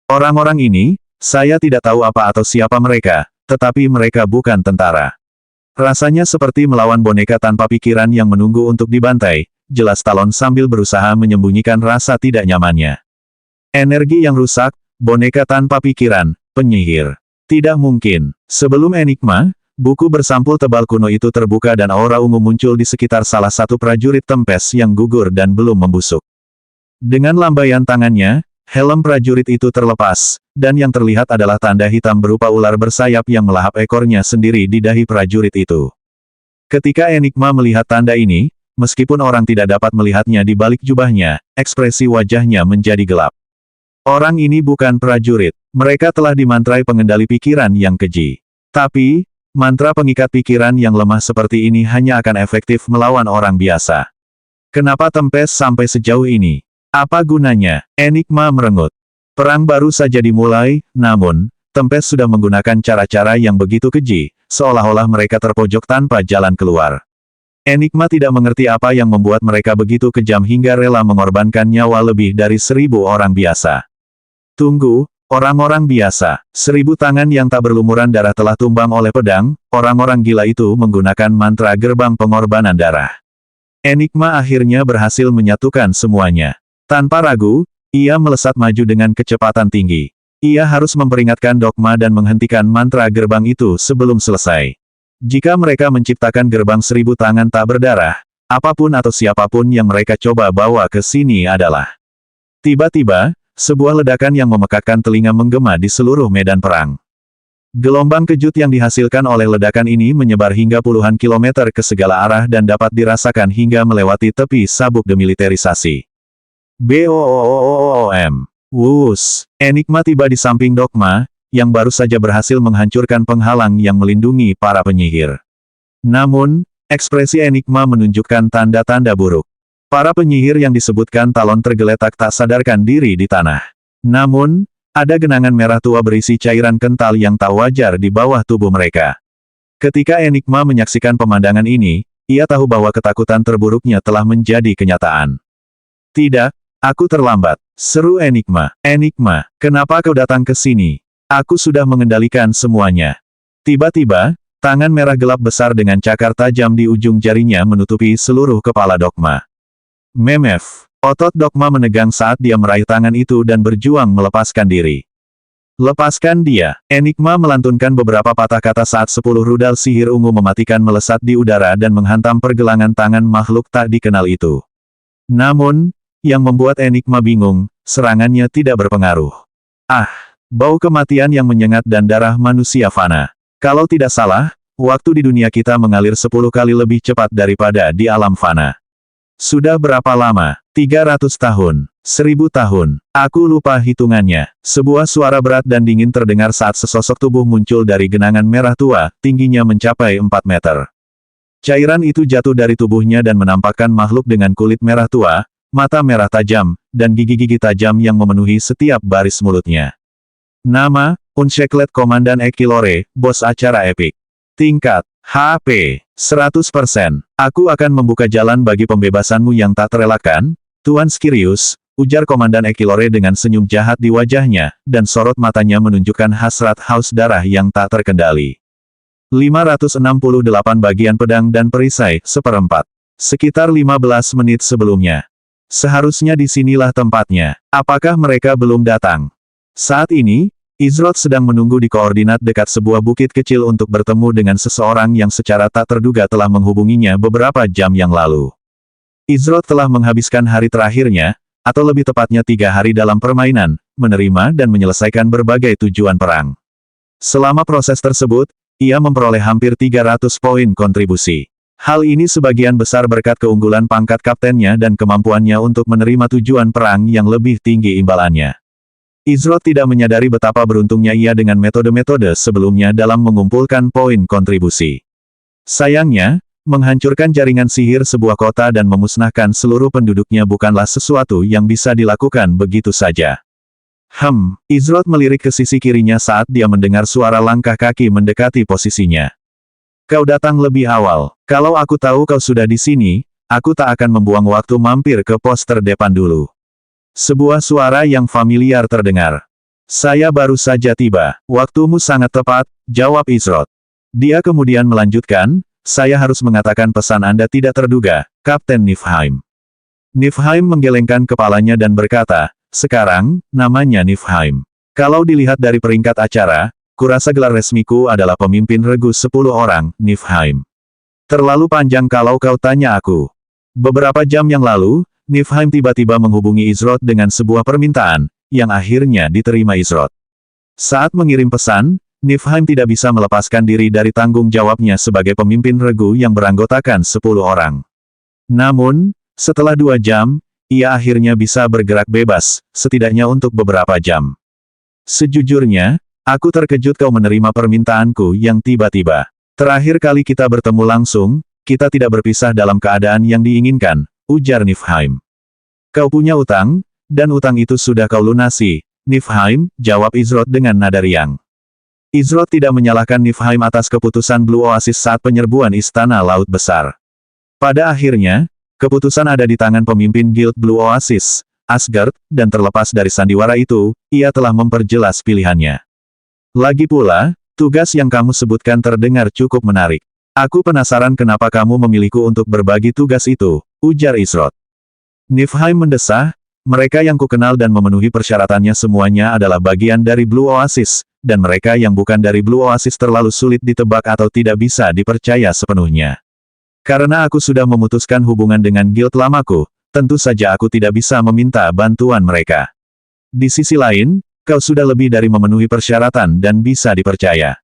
Orang-orang ini, saya tidak tahu apa atau siapa mereka, tetapi mereka bukan tentara. Rasanya seperti melawan boneka tanpa pikiran yang menunggu untuk dibantai, jelas Talon sambil berusaha menyembunyikan rasa tidak nyamannya. Energi yang rusak, boneka tanpa pikiran, penyihir. Tidak mungkin. Sebelum Enigma, buku bersampul tebal kuno itu terbuka dan aura ungu muncul di sekitar salah satu prajurit Tempest yang gugur dan belum membusuk. Dengan lambaian tangannya, helm prajurit itu terlepas, dan yang terlihat adalah tanda hitam berupa ular bersayap yang melahap ekornya sendiri di dahi prajurit itu. Ketika Enigma melihat tanda ini, meskipun orang tidak dapat melihatnya di balik jubahnya, ekspresi wajahnya menjadi gelap. Orang ini bukan prajurit, mereka telah dimantrai pengendali pikiran yang keji. Tapi, mantra pengikat pikiran yang lemah seperti ini hanya akan efektif melawan orang biasa. Kenapa Tempest sampai sejauh ini? Apa gunanya? Enigma merengut. Perang baru saja dimulai, namun, Tempest sudah menggunakan cara-cara yang begitu keji, seolah-olah mereka terpojok tanpa jalan keluar. Enigma tidak mengerti apa yang membuat mereka begitu kejam hingga rela mengorbankan nyawa lebih dari 1000 orang biasa. Tunggu, orang-orang biasa, 1000 tangan yang tak berlumuran darah telah tumbang oleh pedang, orang-orang gila itu menggunakan mantra gerbang pengorbanan darah. Enigma akhirnya berhasil menyatukan semuanya. Tanpa ragu, ia melesat maju dengan kecepatan tinggi. Ia harus memperingatkan Dogma dan menghentikan mantra gerbang itu sebelum selesai. Jika mereka menciptakan gerbang 1000 tangan tak berdarah, apapun atau siapapun yang mereka coba bawa ke sini adalah. Tiba-tiba, sebuah ledakan yang memekakkan telinga menggema di seluruh medan perang. Gelombang kejut yang dihasilkan oleh ledakan ini menyebar hingga puluhan kilometer ke segala arah dan dapat dirasakan hingga melewati tepi sabuk demilitarisasi. BOOOOOM. Wus. Enigma tiba di samping Dogma, yang baru saja berhasil menghancurkan penghalang yang melindungi para penyihir. Namun, ekspresi Enigma menunjukkan tanda-tanda buruk. Para penyihir yang disebutkan Talon tergeletak tak sadarkan diri di tanah. Namun, ada genangan merah tua berisi cairan kental yang tak wajar di bawah tubuh mereka. Ketika Enigma menyaksikan pemandangan ini, ia tahu bahwa ketakutan terburuknya telah menjadi kenyataan. Tidak, aku terlambat, seru Enigma. Enigma, kenapa kau datang ke sini? Aku sudah mengendalikan semuanya. Tiba-tiba, Tangan merah gelap besar dengan cakar tajam di ujung jarinya menutupi seluruh kepala Dogma. Memef. Otot Dogma menegang saat dia meraih tangan itu dan berjuang melepaskan diri. Lepaskan dia. Enigma melantunkan beberapa patah kata saat 10 rudal sihir ungu mematikan melesat di udara dan menghantam pergelangan tangan makhluk tak dikenal itu. Namun, yang membuat Enigma bingung, serangannya tidak berpengaruh. Ah, bau kematian yang menyengat dan darah manusia fana. Kalau tidak salah, waktu di dunia kita mengalir 10 kali lebih cepat daripada di alam fana. Sudah berapa lama? 300 tahun. 1000 tahun. Aku lupa hitungannya. Sebuah suara berat dan dingin terdengar saat sesosok tubuh muncul dari genangan merah tua, tingginya mencapai 4 meter. Cairan itu jatuh dari tubuhnya dan menampakkan makhluk dengan kulit merah tua, mata merah tajam, dan gigi-gigi tajam yang memenuhi setiap baris mulutnya. Nama, Unshackled Komandan Ekilore, bos acara epik. Tingkat, HP, 100%. Aku akan membuka jalan bagi pembebasanmu yang tak terelakkan, Tuan Skirius, ujar Komandan Ekilore dengan senyum jahat di wajahnya, dan sorot matanya menunjukkan hasrat haus darah yang tak terkendali. 568 bagian pedang dan perisai, seperempat. Sekitar 15 menit sebelumnya. Seharusnya disinilah tempatnya. Apakah mereka belum datang? Saat ini, Izroth sedang menunggu di koordinat dekat sebuah bukit kecil untuk bertemu dengan seseorang yang secara tak terduga telah menghubunginya beberapa jam yang lalu. Izroth telah menghabiskan hari terakhirnya, atau lebih tepatnya 3 hari dalam permainan, menerima dan menyelesaikan berbagai tujuan perang. Selama proses tersebut, ia memperoleh hampir 300 poin kontribusi. Hal ini sebagian besar berkat keunggulan pangkat kaptennya dan kemampuannya untuk menerima tujuan perang yang lebih tinggi imbalannya. Izroth tidak menyadari betapa beruntungnya ia dengan metode-metode sebelumnya dalam mengumpulkan poin kontribusi. Sayangnya, menghancurkan jaringan sihir sebuah kota dan memusnahkan seluruh penduduknya bukanlah sesuatu yang bisa dilakukan begitu saja. Izroth melirik ke sisi kirinya saat dia mendengar suara langkah kaki mendekati posisinya. Kau datang lebih awal. Kalau aku tahu kau sudah di sini, aku tak akan membuang waktu mampir ke pos terdepan dulu. Sebuah suara yang familiar terdengar. Saya baru saja tiba. Waktumu sangat tepat, jawab Izroth. Dia kemudian melanjutkan, saya harus mengatakan pesan Anda tidak terduga, Kapten Niflheim. Niflheim menggelengkan kepalanya dan berkata, sekarang, namanya Niflheim. Kalau dilihat dari peringkat acara, kurasa gelar resmiku adalah pemimpin regu 10 orang, Niflheim. Terlalu panjang kalau kau tanya aku. Beberapa jam yang lalu, Niflheim tiba-tiba menghubungi Izroth dengan sebuah permintaan, yang akhirnya diterima Izroth. Saat mengirim pesan, Niflheim tidak bisa melepaskan diri dari tanggung jawabnya sebagai pemimpin regu yang beranggotakan 10 orang. Namun, setelah 2 jam, ia akhirnya bisa bergerak bebas, setidaknya untuk beberapa jam. Sejujurnya, aku terkejut kau menerima permintaanku yang tiba-tiba. Terakhir kali kita bertemu langsung, kita tidak berpisah dalam keadaan yang diinginkan, ujar Niflheim. Kau punya utang, dan utang itu sudah kau lunasi, Niflheim, jawab Izroth dengan nada riang. Izroth tidak menyalahkan Niflheim atas keputusan Blue Oasis saat penyerbuan Istana Laut Besar. Pada akhirnya, keputusan ada di tangan pemimpin Guild Blue Oasis, Asgard, dan terlepas dari sandiwara itu, ia telah memperjelas pilihannya. Lagi pula, tugas yang kamu sebutkan terdengar cukup menarik. Aku penasaran kenapa kamu memilihku untuk berbagi tugas itu, ujar Izroth. Niflheim mendesah, mereka yang kukenal dan memenuhi persyaratannya semuanya adalah bagian dari Blue Oasis, dan mereka yang bukan dari Blue Oasis terlalu sulit ditebak atau tidak bisa dipercaya sepenuhnya. Karena aku sudah memutuskan hubungan dengan guild lamaku, tentu saja aku tidak bisa meminta bantuan mereka. Di sisi lain, kau sudah lebih dari memenuhi persyaratan dan bisa dipercaya.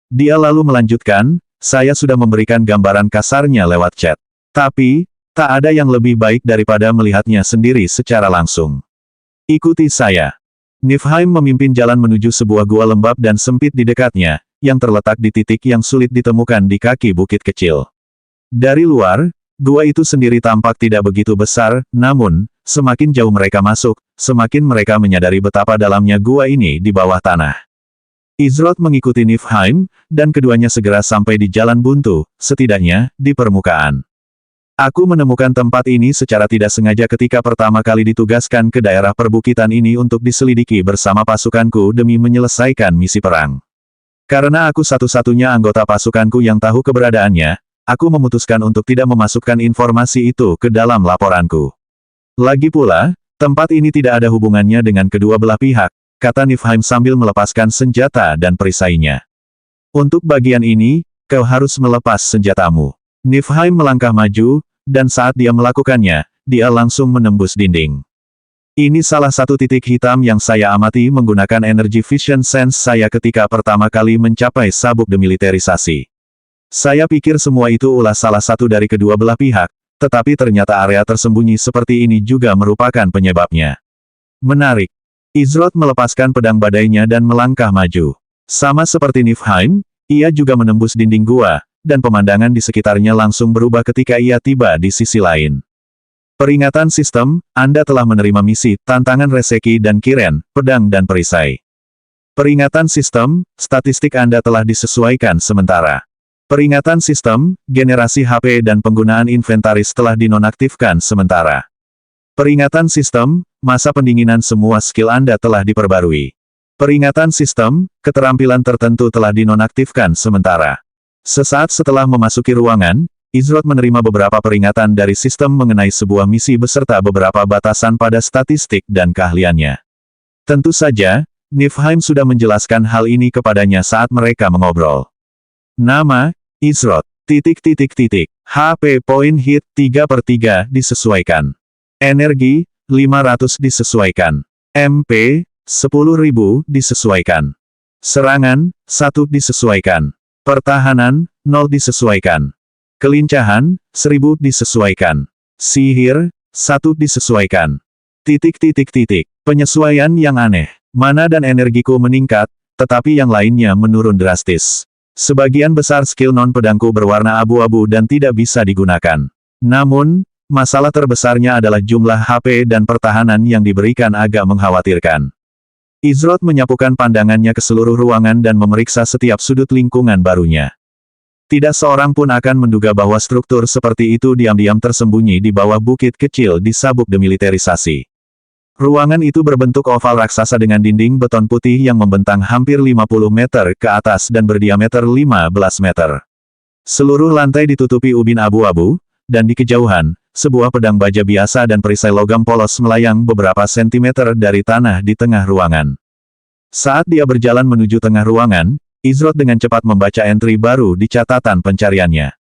Dia lalu melanjutkan, saya sudah memberikan gambaran kasarnya lewat chat. Tapi, tak ada yang lebih baik daripada melihatnya sendiri secara langsung. Ikuti saya. Niflheim memimpin jalan menuju sebuah gua lembab dan sempit di dekatnya, yang terletak di titik yang sulit ditemukan di kaki bukit kecil. Dari luar, gua itu sendiri tampak tidak begitu besar, namun, semakin jauh mereka masuk, semakin mereka menyadari betapa dalamnya gua ini di bawah tanah. Izroth mengikuti Niflheim, dan keduanya segera sampai di jalan buntu, setidaknya, di permukaan. Aku menemukan tempat ini secara tidak sengaja ketika pertama kali ditugaskan ke daerah perbukitan ini untuk diselidiki bersama pasukanku demi menyelesaikan misi perang. Karena aku satu-satunya anggota pasukanku yang tahu keberadaannya, aku memutuskan untuk tidak memasukkan informasi itu ke dalam laporanku. Lagi pula, tempat ini tidak ada hubungannya dengan kedua belah pihak, kata Niflheim sambil melepaskan senjata dan perisainya. Untuk bagian ini, kau harus melepas senjatamu. Niflheim melangkah maju, dan saat dia melakukannya, dia langsung menembus dinding. Ini salah satu titik hitam yang saya amati menggunakan energi vision sense saya ketika pertama kali mencapai sabuk demilitarisasi. Saya pikir semua itu ulah salah satu dari kedua belah pihak, tetapi ternyata area tersembunyi seperti ini juga merupakan penyebabnya. Menarik. Izroth melepaskan pedang badainya dan melangkah maju. Sama seperti Niflheim, ia juga menembus dinding gua, dan pemandangan di sekitarnya langsung berubah ketika ia tiba di sisi lain. Peringatan sistem, Anda telah menerima misi, tantangan Reseki dan Kiren, pedang dan perisai. Peringatan sistem, statistik Anda telah disesuaikan sementara. Peringatan sistem, generasi HP dan penggunaan inventaris telah dinonaktifkan sementara. Peringatan sistem, masa pendinginan semua skill Anda telah diperbarui. Peringatan sistem, keterampilan tertentu telah dinonaktifkan sementara. Sesaat setelah memasuki ruangan, Izroth menerima beberapa peringatan dari sistem mengenai sebuah misi beserta beberapa batasan pada statistik dan keahliannya. Tentu saja, Niflheim sudah menjelaskan hal ini kepadanya saat mereka mengobrol. Nama, Izroth, HP point hit 3/3 disesuaikan. Energi, 500 disesuaikan. MP, 10.000 disesuaikan. Serangan, 1 disesuaikan. Pertahanan, 0 disesuaikan. Kelincahan, 1000 disesuaikan. Sihir, 1 disesuaikan. Penyesuaian yang aneh. Mana dan energiku meningkat, tetapi yang lainnya menurun drastis. Sebagian besar skill non-pedangku berwarna abu-abu dan tidak bisa digunakan. Namun, masalah terbesarnya adalah jumlah HP dan pertahanan yang diberikan agak mengkhawatirkan. Izroth menyapukan pandangannya ke seluruh ruangan dan memeriksa setiap sudut lingkungan barunya. Tidak seorang pun akan menduga bahwa struktur seperti itu diam-diam tersembunyi di bawah bukit kecil di sabuk demilitarisasi. Ruangan itu berbentuk oval raksasa dengan dinding beton putih yang membentang hampir 50 meter ke atas dan berdiameter 15 meter. Seluruh lantai ditutupi ubin abu-abu, dan di kejauhan, sebuah pedang baja biasa dan perisai logam polos melayang beberapa sentimeter dari tanah di tengah ruangan. Saat dia berjalan menuju tengah ruangan, Izroth dengan cepat membaca entry baru di catatan pencariannya.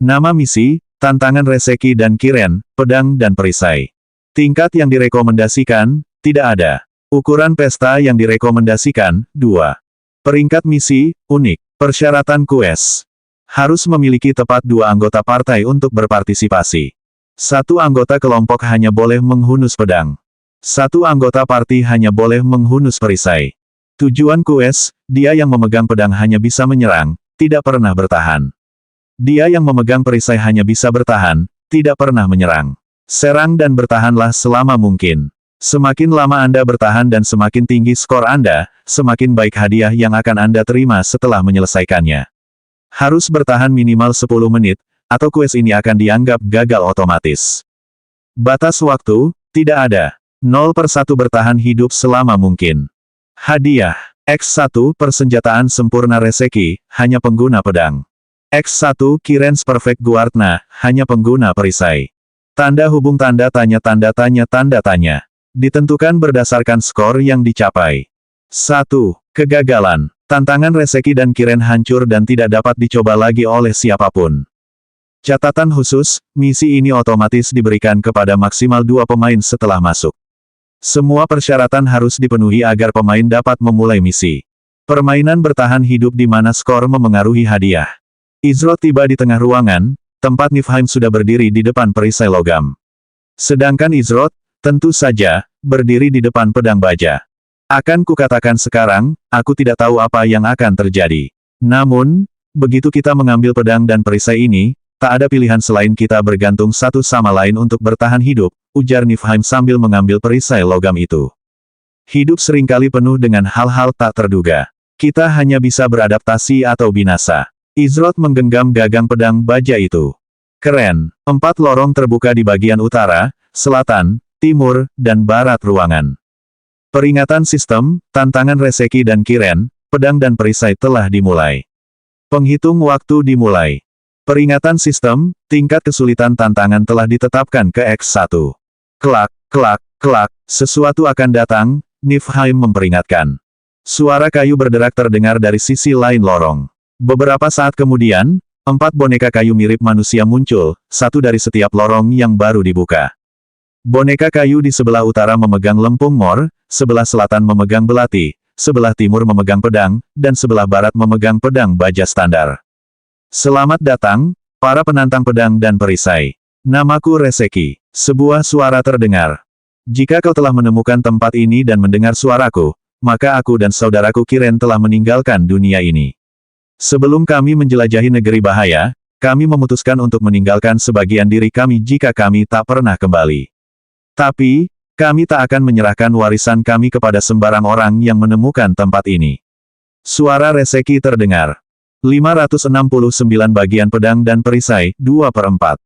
Nama misi, tantangan Reseki dan Kiren, pedang dan perisai. Tingkat yang direkomendasikan, tidak ada. Ukuran pesta yang direkomendasikan, 2. Peringkat misi, unik. Persyaratan quest. Harus memiliki tepat 2 anggota partai untuk berpartisipasi. 1 anggota kelompok hanya boleh menghunus pedang. 1 anggota parti hanya boleh menghunus perisai. Tujuan quest, dia yang memegang pedang hanya bisa menyerang, tidak pernah bertahan. Dia yang memegang perisai hanya bisa bertahan, tidak pernah menyerang. Serang dan bertahanlah selama mungkin. Semakin lama Anda bertahan dan semakin tinggi skor Anda, semakin baik hadiah yang akan Anda terima setelah menyelesaikannya. Harus bertahan minimal 10 menit, atau quest ini akan dianggap gagal otomatis. Batas waktu, tidak ada. 0/1 bertahan hidup selama mungkin. Hadiah. X1 persenjataan sempurna Reseki, hanya pengguna pedang. X1 Kiren's Perfect Guardna, hanya pengguna perisai. Tanda hubung tanda tanya tanda tanya tanda tanya. Ditentukan berdasarkan skor yang dicapai. 1. Kegagalan. Tantangan Reseki dan Kiren hancur dan tidak dapat dicoba lagi oleh siapapun. Catatan khusus, misi ini otomatis diberikan kepada maksimal 2 pemain setelah masuk. Semua persyaratan harus dipenuhi agar pemain dapat memulai misi. Permainan bertahan hidup di mana skor memengaruhi hadiah. Izroth tiba di tengah ruangan, tempat Niflheim sudah berdiri di depan perisai logam. Sedangkan Izroth, tentu saja, berdiri di depan pedang baja. Akan kukatakan sekarang, aku tidak tahu apa yang akan terjadi. Namun, begitu kita mengambil pedang dan perisai ini, tak ada pilihan selain kita bergantung satu sama lain untuk bertahan hidup, ujar Niflheim sambil mengambil perisai logam itu. Hidup seringkali penuh dengan hal-hal tak terduga. Kita hanya bisa beradaptasi atau binasa. Izroth menggenggam gagang pedang baja itu. Keren. 4 lorong terbuka di bagian utara, selatan, timur, dan barat ruangan. Peringatan sistem, tantangan Reseki dan Kiren, pedang dan perisai telah dimulai. Penghitung waktu dimulai. Peringatan sistem, tingkat kesulitan tantangan telah ditetapkan ke X1. Kelak, kelak, kelak, sesuatu akan datang, Niflheim memperingatkan. Suara kayu berderak terdengar dari sisi lain lorong. Beberapa saat kemudian, 4 boneka kayu mirip manusia muncul, satu dari setiap lorong yang baru dibuka. Boneka kayu di sebelah utara memegang lempung mor, sebelah selatan memegang belati, sebelah timur memegang pedang, dan sebelah barat memegang pedang baja standar. Selamat datang, para penantang pedang dan perisai. Namaku Reseki. Sebuah suara terdengar. Jika kau telah menemukan tempat ini dan mendengar suaraku, maka aku dan saudaraku Kiren telah meninggalkan dunia ini. Sebelum kami menjelajahi negeri bahaya, kami memutuskan untuk meninggalkan sebagian diri kami jika kami tak pernah kembali. Tapi, kami tak akan menyerahkan warisan kami kepada sembarang orang yang menemukan tempat ini. Suara Reseki terdengar. 569 bagian pedang dan perisai, 2/4.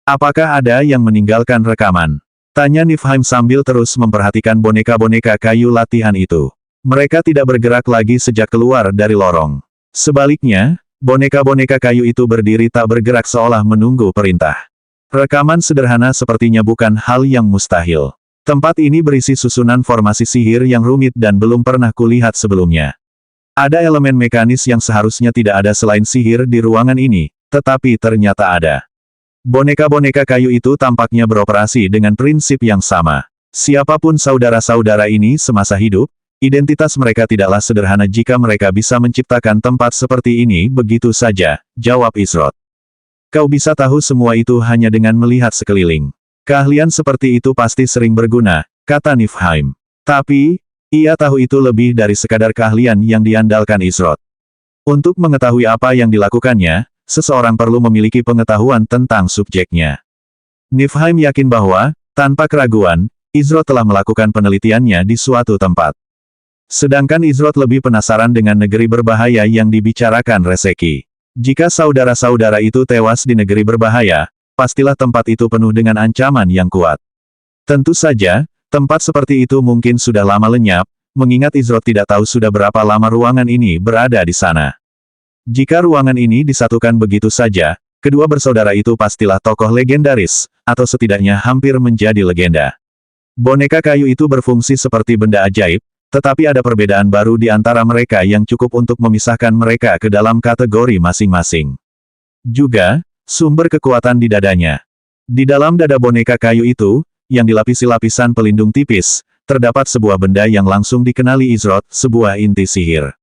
Apakah ada yang meninggalkan rekaman? Tanya Niflheim sambil terus memperhatikan boneka-boneka kayu latihan itu. Mereka tidak bergerak lagi sejak keluar dari lorong. Sebaliknya, boneka-boneka kayu itu berdiri tak bergerak seolah menunggu perintah. Rekaman sederhana sepertinya bukan hal yang mustahil. Tempat ini berisi susunan formasi sihir yang rumit dan belum pernah kulihat sebelumnya. Ada elemen mekanis yang seharusnya tidak ada selain sihir di ruangan ini, tetapi ternyata ada. Boneka-boneka kayu itu tampaknya beroperasi dengan prinsip yang sama. Siapapun saudara-saudara ini semasa hidup, identitas mereka tidaklah sederhana jika mereka bisa menciptakan tempat seperti ini begitu saja, jawab Izrod. Kau bisa tahu semua itu hanya dengan melihat sekeliling. Keahlian seperti itu pasti sering berguna, kata Niflheim. Tapi, ia tahu itu lebih dari sekadar keahlian yang diandalkan Izrod. Untuk mengetahui apa yang dilakukannya, seseorang perlu memiliki pengetahuan tentang subjeknya. Niflheim yakin bahwa, tanpa keraguan, Izrod telah melakukan penelitiannya di suatu tempat. Sedangkan Izrod lebih penasaran dengan negeri berbahaya yang dibicarakan Reseki. Jika saudara-saudara itu tewas di negeri berbahaya, pastilah tempat itu penuh dengan ancaman yang kuat. Tentu saja, tempat seperti itu mungkin sudah lama lenyap, mengingat Izrod tidak tahu sudah berapa lama ruangan ini berada di sana. Jika ruangan ini disatukan begitu saja, kedua bersaudara itu pastilah tokoh legendaris, atau setidaknya hampir menjadi legenda. Boneka kayu itu berfungsi seperti benda ajaib, tetapi ada perbedaan baru di antara mereka yang cukup untuk memisahkan mereka ke dalam kategori masing-masing. Juga, sumber kekuatan di dadanya. Di dalam dada boneka kayu itu, yang dilapisi lapisan pelindung tipis, terdapat sebuah benda yang langsung dikenali Izrod, sebuah inti sihir.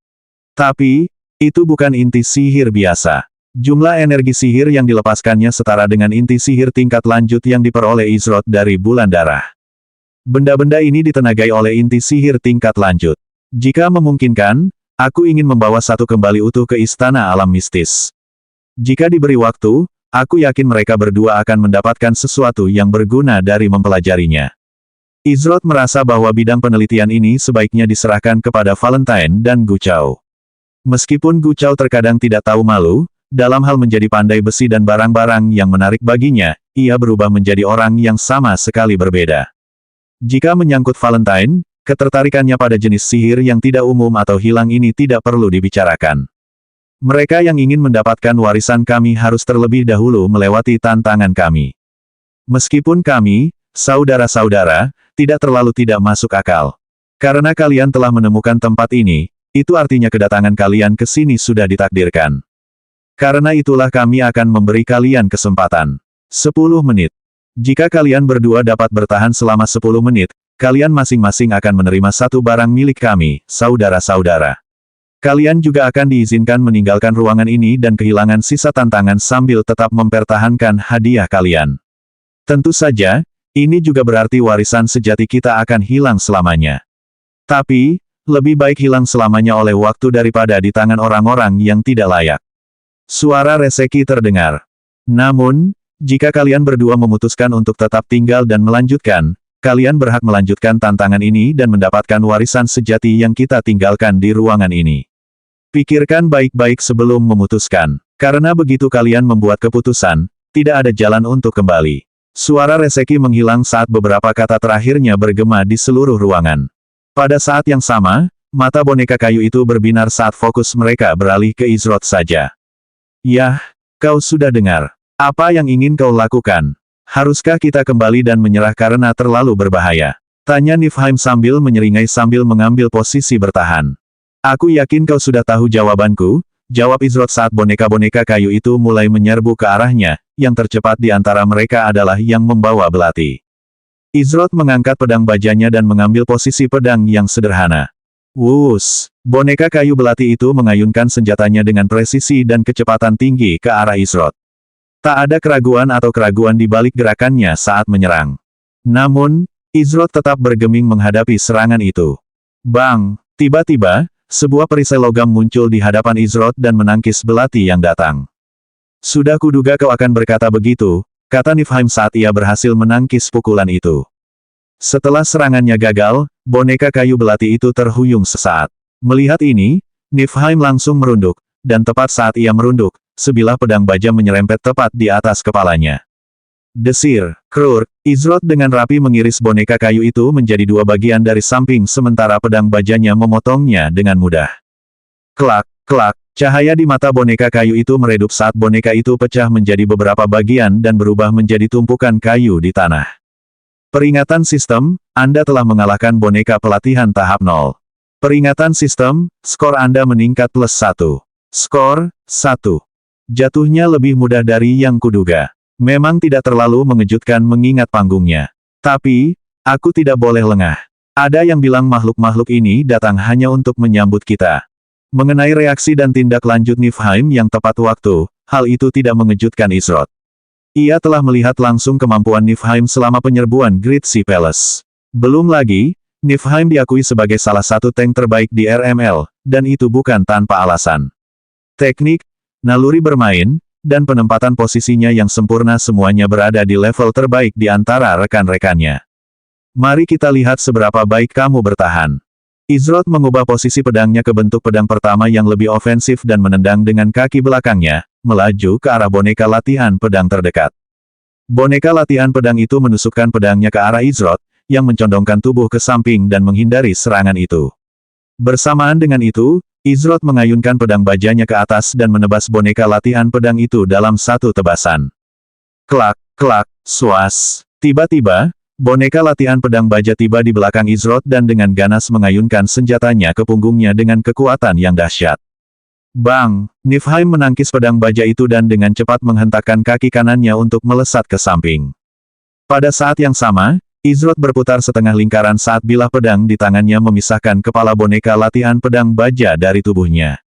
Tapi, itu bukan inti sihir biasa. Jumlah energi sihir yang dilepaskannya setara dengan inti sihir tingkat lanjut yang diperoleh Izrod dari bulan darah. Benda-benda ini ditenagai oleh inti sihir tingkat lanjut. Jika memungkinkan, aku ingin membawa satu kembali utuh ke istana alam mistis. Jika diberi waktu, aku yakin mereka berdua akan mendapatkan sesuatu yang berguna dari mempelajarinya. Izrod merasa bahwa bidang penelitian ini sebaiknya diserahkan kepada Valentine dan Gu Chao. Meskipun Gu Chao terkadang tidak tahu malu, dalam hal menjadi pandai besi dan barang-barang yang menarik baginya, ia berubah menjadi orang yang sama sekali berbeda. Jika menyangkut Valentine, ketertarikannya pada jenis sihir yang tidak umum atau hilang ini tidak perlu dibicarakan. Mereka yang ingin mendapatkan warisan kami harus terlebih dahulu melewati tantangan kami. Meskipun kami, saudara-saudara, tidak terlalu tidak masuk akal. Karena kalian telah menemukan tempat ini, itu artinya kedatangan kalian ke sini sudah ditakdirkan. Karena itulah kami akan memberi kalian kesempatan. 10 menit. Jika kalian berdua dapat bertahan selama 10 menit, kalian masing-masing akan menerima satu barang milik kami, saudara-saudara. Kalian juga akan diizinkan meninggalkan ruangan ini dan kehilangan sisa tantangan sambil tetap mempertahankan hadiah kalian. Tentu saja, ini juga berarti warisan sejati kita akan hilang selamanya. Tapi, lebih baik hilang selamanya oleh waktu daripada di tangan orang-orang yang tidak layak. Suara Reseki terdengar. Namun, jika kalian berdua memutuskan untuk tetap tinggal dan melanjutkan, kalian berhak melanjutkan tantangan ini dan mendapatkan warisan sejati yang kita tinggalkan di ruangan ini. Pikirkan baik-baik sebelum memutuskan. Karena begitu kalian membuat keputusan, tidak ada jalan untuk kembali. Suara Reseki menghilang saat beberapa kata terakhirnya bergema di seluruh ruangan. Pada saat yang sama, mata boneka kayu itu berbinar saat fokus mereka beralih ke Izrod saja. Yah, kau sudah dengar. Apa yang ingin kau lakukan? Haruskah kita kembali dan menyerah karena terlalu berbahaya? Tanya Niflheim sambil menyeringai sambil mengambil posisi bertahan. Aku yakin kau sudah tahu jawabanku, jawab Izrod saat boneka-boneka kayu itu mulai menyerbu ke arahnya, yang tercepat di antara mereka adalah yang membawa belati. Izrod mengangkat pedang bajanya dan mengambil posisi pedang yang sederhana. Wus! Boneka kayu belati itu mengayunkan senjatanya dengan presisi dan kecepatan tinggi ke arah Izrod. Tak ada keraguan atau keraguan di balik gerakannya saat menyerang. Namun, Izrod tetap bergeming menghadapi serangan itu. Bang! Tiba-tiba, sebuah perisai logam muncul di hadapan Izrod dan menangkis belati yang datang. Sudah kuduga kau akan berkata begitu, kata Niflheim saat ia berhasil menangkis pukulan itu. Setelah serangannya gagal, boneka kayu belati itu terhuyung sesaat. Melihat ini, Niflheim langsung merunduk, dan tepat saat ia merunduk, sebilah pedang baja menyerempet tepat di atas kepalanya. Desir, krur, Izrod dengan rapi mengiris boneka kayu itu menjadi dua bagian dari samping sementara pedang bajanya memotongnya dengan mudah. Kelak, kelak, cahaya di mata boneka kayu itu meredup saat boneka itu pecah menjadi beberapa bagian dan berubah menjadi tumpukan kayu di tanah. Peringatan sistem, Anda telah mengalahkan boneka pelatihan tahap 0. Peringatan sistem, skor Anda meningkat +1. Skor, 1. Jatuhnya lebih mudah dari yang kuduga. Memang tidak terlalu mengejutkan mengingat panggungnya. Tapi, aku tidak boleh lengah. Ada yang bilang makhluk-makhluk ini datang hanya untuk menyambut kita. Mengenai reaksi dan tindak lanjut Niflheim yang tepat waktu, hal itu tidak mengejutkan Izrod. Ia telah melihat langsung kemampuan Niflheim selama penyerbuan Great Sea Palace. Belum lagi, Niflheim diakui sebagai salah satu tank terbaik di RML, dan itu bukan tanpa alasan. Teknik, naluri bermain, dan penempatan posisinya yang sempurna semuanya berada di level terbaik di antara rekan-rekannya. Mari kita lihat seberapa baik kamu bertahan. Izrod mengubah posisi pedangnya ke bentuk pedang pertama yang lebih ofensif dan menendang dengan kaki belakangnya, melaju ke arah boneka latihan pedang terdekat. Boneka latihan pedang itu menusukkan pedangnya ke arah Izrod, yang mencondongkan tubuh ke samping dan menghindari serangan itu. Bersamaan dengan itu, Izrod mengayunkan pedang bajanya ke atas dan menebas boneka latihan pedang itu dalam satu tebasan. Kelak, kelak, suas. Tiba-tiba, boneka latihan pedang baja tiba di belakang Izrod dan dengan ganas mengayunkan senjatanya ke punggungnya dengan kekuatan yang dahsyat. Bang! Niflheim menangkis pedang baja itu dan dengan cepat menghentakkan kaki kanannya untuk melesat ke samping. Pada saat yang sama, Izrod berputar setengah lingkaran saat bilah pedang di tangannya memisahkan kepala boneka latihan pedang baja dari tubuhnya.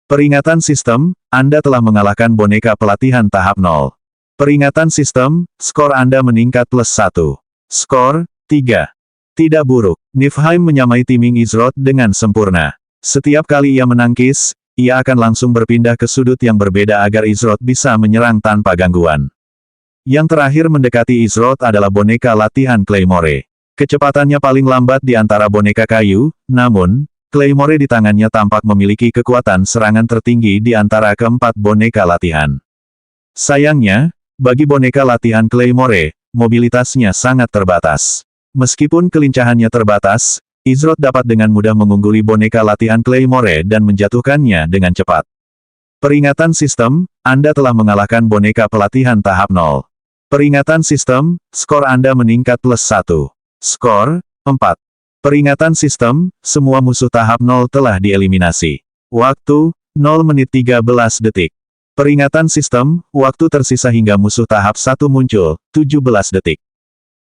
Peringatan sistem, Anda telah mengalahkan boneka pelatihan tahap 0. Peringatan sistem, skor Anda meningkat +1. Skor, 3. Tidak buruk. Niflheim menyamai timing Izrod dengan sempurna. Setiap kali ia menangkis, ia akan langsung berpindah ke sudut yang berbeda agar Izrod bisa menyerang tanpa gangguan. Yang terakhir mendekati Izrod adalah boneka latihan Claymore. Kecepatannya paling lambat di antara boneka kayu, namun, Claymore di tangannya tampak memiliki kekuatan serangan tertinggi di antara keempat boneka latihan. Sayangnya, bagi boneka latihan Claymore, mobilitasnya sangat terbatas. Meskipun kelincahannya terbatas, Izrod dapat dengan mudah mengungguli boneka latihan Claymore dan menjatuhkannya dengan cepat. Peringatan sistem, Anda telah mengalahkan boneka pelatihan tahap 0. Peringatan sistem, skor Anda meningkat +1. Skor, 4. Peringatan sistem, semua musuh tahap 0 telah dieliminasi. Waktu, 0 menit 13 detik. Peringatan sistem, waktu tersisa hingga musuh tahap 1 muncul, 17 detik.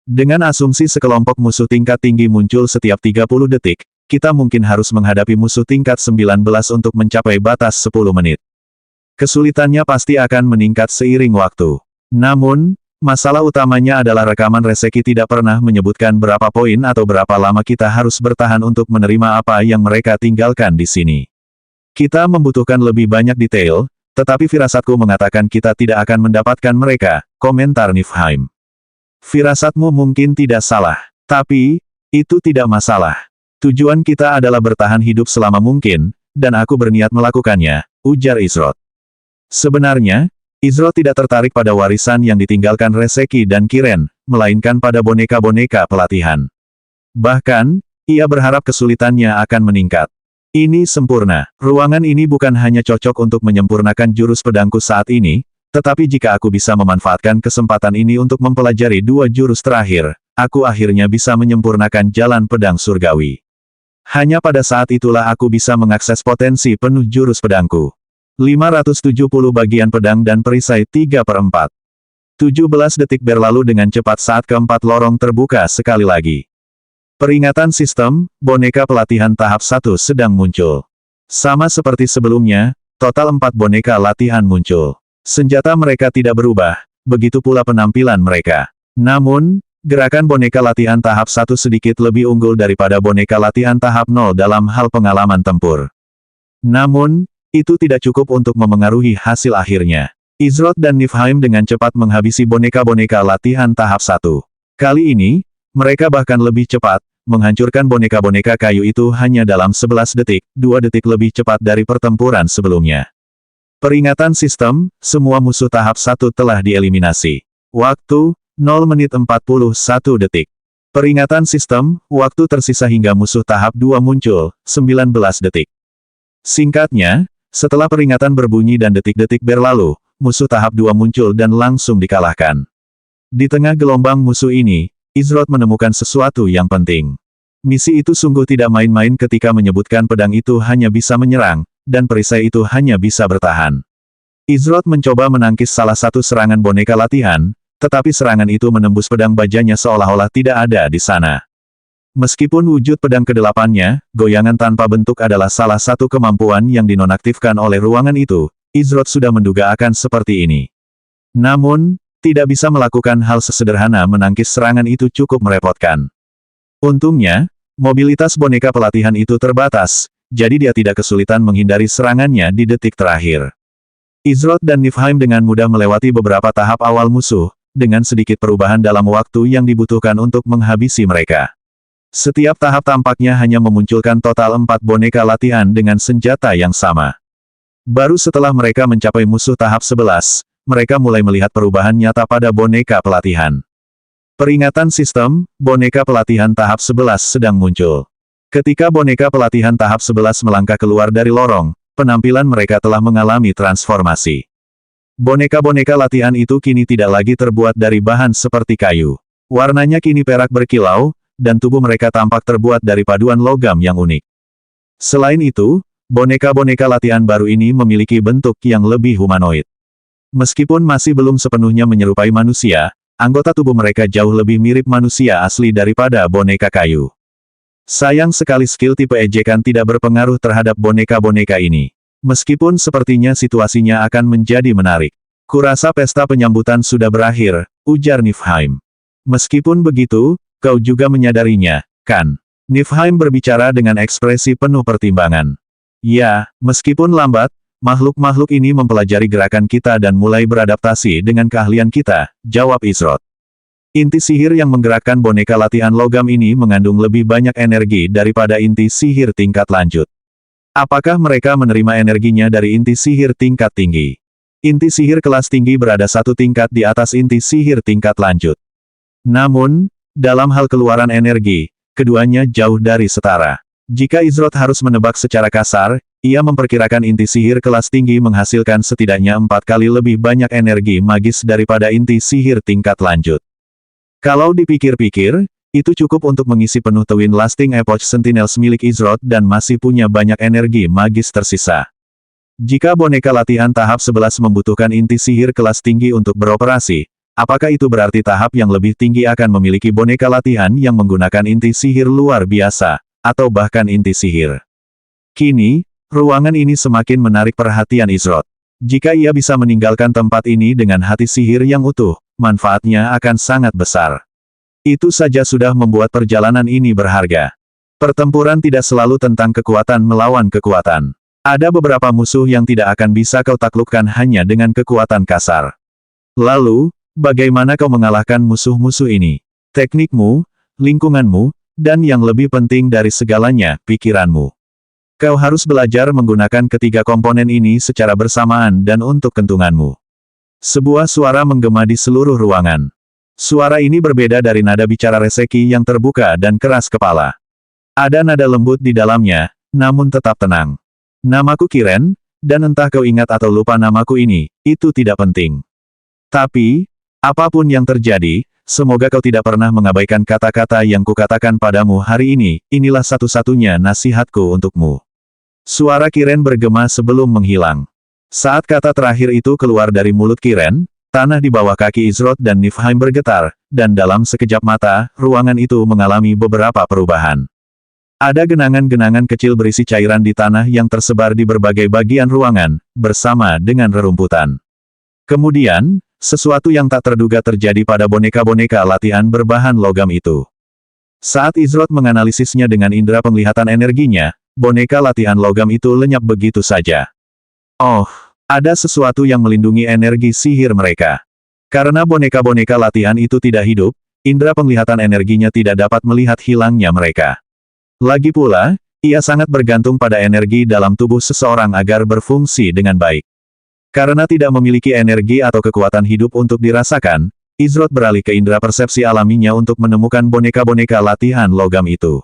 Dengan asumsi sekelompok musuh tingkat tinggi muncul setiap 30 detik, kita mungkin harus menghadapi musuh tingkat 19 untuk mencapai batas 10 menit. Kesulitannya pasti akan meningkat seiring waktu. Namun, masalah utamanya adalah rekaman Reseki tidak pernah menyebutkan berapa poin atau berapa lama kita harus bertahan untuk menerima apa yang mereka tinggalkan di sini. Kita membutuhkan lebih banyak detail, tetapi firasatku mengatakan kita tidak akan mendapatkan mereka, komentar Niflheim. Firasatmu mungkin tidak salah, tapi, itu tidak masalah. Tujuan kita adalah bertahan hidup selama mungkin, dan aku berniat melakukannya, ujar Izrod. Sebenarnya, Izrod tidak tertarik pada warisan yang ditinggalkan Reseki dan Kiren, melainkan pada boneka-boneka pelatihan. Bahkan, ia berharap kesulitannya akan meningkat. Ini sempurna. Ruangan ini bukan hanya cocok untuk menyempurnakan jurus pedangku saat ini, tetapi jika aku bisa memanfaatkan kesempatan ini untuk mempelajari dua jurus terakhir, aku akhirnya bisa menyempurnakan jalan pedang surgawi. Hanya pada saat itulah aku bisa mengakses potensi penuh jurus pedangku. 570 bagian pedang dan perisai 3/4. 17 detik berlalu dengan cepat saat keempat lorong terbuka sekali lagi. Peringatan sistem, boneka pelatihan tahap 1 sedang muncul. Sama seperti sebelumnya, total 4 boneka latihan muncul. Senjata mereka tidak berubah, begitu pula penampilan mereka. Namun, gerakan boneka latihan tahap 1 sedikit lebih unggul daripada boneka latihan tahap 0 dalam hal pengalaman tempur. Namun, itu tidak cukup untuk memengaruhi hasil akhirnya. Izroth dan Niflheim dengan cepat menghabisi boneka-boneka latihan tahap 1. Kali ini, mereka bahkan lebih cepat, menghancurkan boneka-boneka kayu itu hanya dalam 11 detik, 2 detik lebih cepat dari pertempuran sebelumnya. Peringatan sistem, semua musuh tahap 1 telah dieliminasi. Waktu, 0 menit 41 detik. Peringatan sistem, waktu tersisa hingga musuh tahap 2 muncul, 19 detik. Singkatnya, setelah peringatan berbunyi dan detik-detik berlalu, musuh tahap 2 muncul dan langsung dikalahkan. Di tengah gelombang musuh ini, Izroth menemukan sesuatu yang penting. Misi itu sungguh tidak main-main ketika menyebutkan pedang itu hanya bisa menyerang, dan perisai itu hanya bisa bertahan. Izroth mencoba menangkis salah satu serangan boneka latihan, tetapi serangan itu menembus pedang bajanya seolah-olah tidak ada di sana. Meskipun wujud pedang kedelapannya, goyangan tanpa bentuk adalah salah satu kemampuan yang dinonaktifkan oleh ruangan itu, Izroth sudah menduga akan seperti ini. Namun, tidak bisa melakukan hal sesederhana menangkis serangan itu cukup merepotkan. Untungnya, mobilitas boneka pelatihan itu terbatas, jadi dia tidak kesulitan menghindari serangannya di detik terakhir. Izroth dan Niflheim dengan mudah melewati beberapa tahap awal musuh, dengan sedikit perubahan dalam waktu yang dibutuhkan untuk menghabisi mereka. Setiap tahap tampaknya hanya memunculkan total 4 boneka latihan dengan senjata yang sama. Baru setelah mereka mencapai musuh tahap 11, mereka mulai melihat perubahan nyata pada boneka pelatihan. Peringatan sistem, boneka pelatihan tahap 11 sedang muncul. Ketika boneka pelatihan tahap 11 melangkah keluar dari lorong, penampilan mereka telah mengalami transformasi. Boneka-boneka latihan itu kini tidak lagi terbuat dari bahan seperti kayu. Warnanya kini perak berkilau, dan tubuh mereka tampak terbuat dari paduan logam yang unik. Selain itu, boneka-boneka latihan baru ini memiliki bentuk yang lebih humanoid. Meskipun masih belum sepenuhnya menyerupai manusia, anggota tubuh mereka jauh lebih mirip manusia asli daripada boneka kayu. Sayang sekali skill tipe ejekan tidak berpengaruh terhadap boneka-boneka ini. Meskipun sepertinya situasinya akan menjadi menarik. Kurasa pesta penyambutan sudah berakhir, ujar Niflheim. Meskipun begitu, kau juga menyadarinya, kan? Niflheim berbicara dengan ekspresi penuh pertimbangan. Ya, meskipun lambat, makhluk-makhluk ini mempelajari gerakan kita dan mulai beradaptasi dengan keahlian kita, jawab Izroth. Inti sihir yang menggerakkan boneka latihan logam ini mengandung lebih banyak energi daripada inti sihir tingkat lanjut. Apakah mereka menerima energinya dari inti sihir tingkat tinggi? Inti sihir kelas tinggi berada satu tingkat di atas inti sihir tingkat lanjut. Namun, dalam hal keluaran energi, keduanya jauh dari setara. Jika Izroth harus menebak secara kasar, ia memperkirakan inti sihir kelas tinggi menghasilkan setidaknya 4 kali lebih banyak energi magis daripada inti sihir tingkat lanjut. Kalau dipikir-pikir, itu cukup untuk mengisi penuh Twin Lasting Epoch Sentinels milik Izroth dan masih punya banyak energi magis tersisa. Jika boneka latihan tahap 11 membutuhkan inti sihir kelas tinggi untuk beroperasi, apakah itu berarti tahap yang lebih tinggi akan memiliki boneka latihan yang menggunakan inti sihir luar biasa, atau bahkan inti sihir? Kini, ruangan ini semakin menarik perhatian Izroth. Jika ia bisa meninggalkan tempat ini dengan hati sihir yang utuh, manfaatnya akan sangat besar. Itu saja sudah membuat perjalanan ini berharga. Pertempuran tidak selalu tentang kekuatan melawan kekuatan. Ada beberapa musuh yang tidak akan bisa kau taklukkan hanya dengan kekuatan kasar. Lalu, bagaimana kau mengalahkan musuh-musuh ini? Teknikmu, lingkunganmu, dan yang lebih penting dari segalanya, pikiranmu. Kau harus belajar menggunakan ketiga komponen ini secara bersamaan dan untuk kentunganmu. Sebuah suara menggema di seluruh ruangan. Suara ini berbeda dari nada bicara Reseki yang terbuka dan keras kepala. Ada nada lembut di dalamnya, namun tetap tenang. Namaku Kiren, dan entah kau ingat atau lupa namaku ini, itu tidak penting. Tapi, apapun yang terjadi, semoga kau tidak pernah mengabaikan kata-kata yang kukatakan padamu hari ini, inilah satu-satunya nasihatku untukmu. Suara Kiren bergema sebelum menghilang. Saat kata terakhir itu keluar dari mulut Kiren, tanah di bawah kaki Izroth dan Niflheim bergetar, dan dalam sekejap mata, ruangan itu mengalami beberapa perubahan. Ada genangan-genangan kecil berisi cairan di tanah yang tersebar di berbagai bagian ruangan, bersama dengan rerumputan. Kemudian, sesuatu yang tak terduga terjadi pada boneka-boneka latihan berbahan logam itu. Saat Izroth menganalisisnya dengan indera penglihatan energinya, boneka latihan logam itu lenyap begitu saja. Oh, ada sesuatu yang melindungi energi sihir mereka. Karena boneka-boneka latihan itu tidak hidup, indera penglihatan energinya tidak dapat melihat hilangnya mereka. Lagi pula, ia sangat bergantung pada energi dalam tubuh seseorang agar berfungsi dengan baik. Karena tidak memiliki energi atau kekuatan hidup untuk dirasakan, Izroth beralih ke indera persepsi alaminya untuk menemukan boneka-boneka latihan logam itu.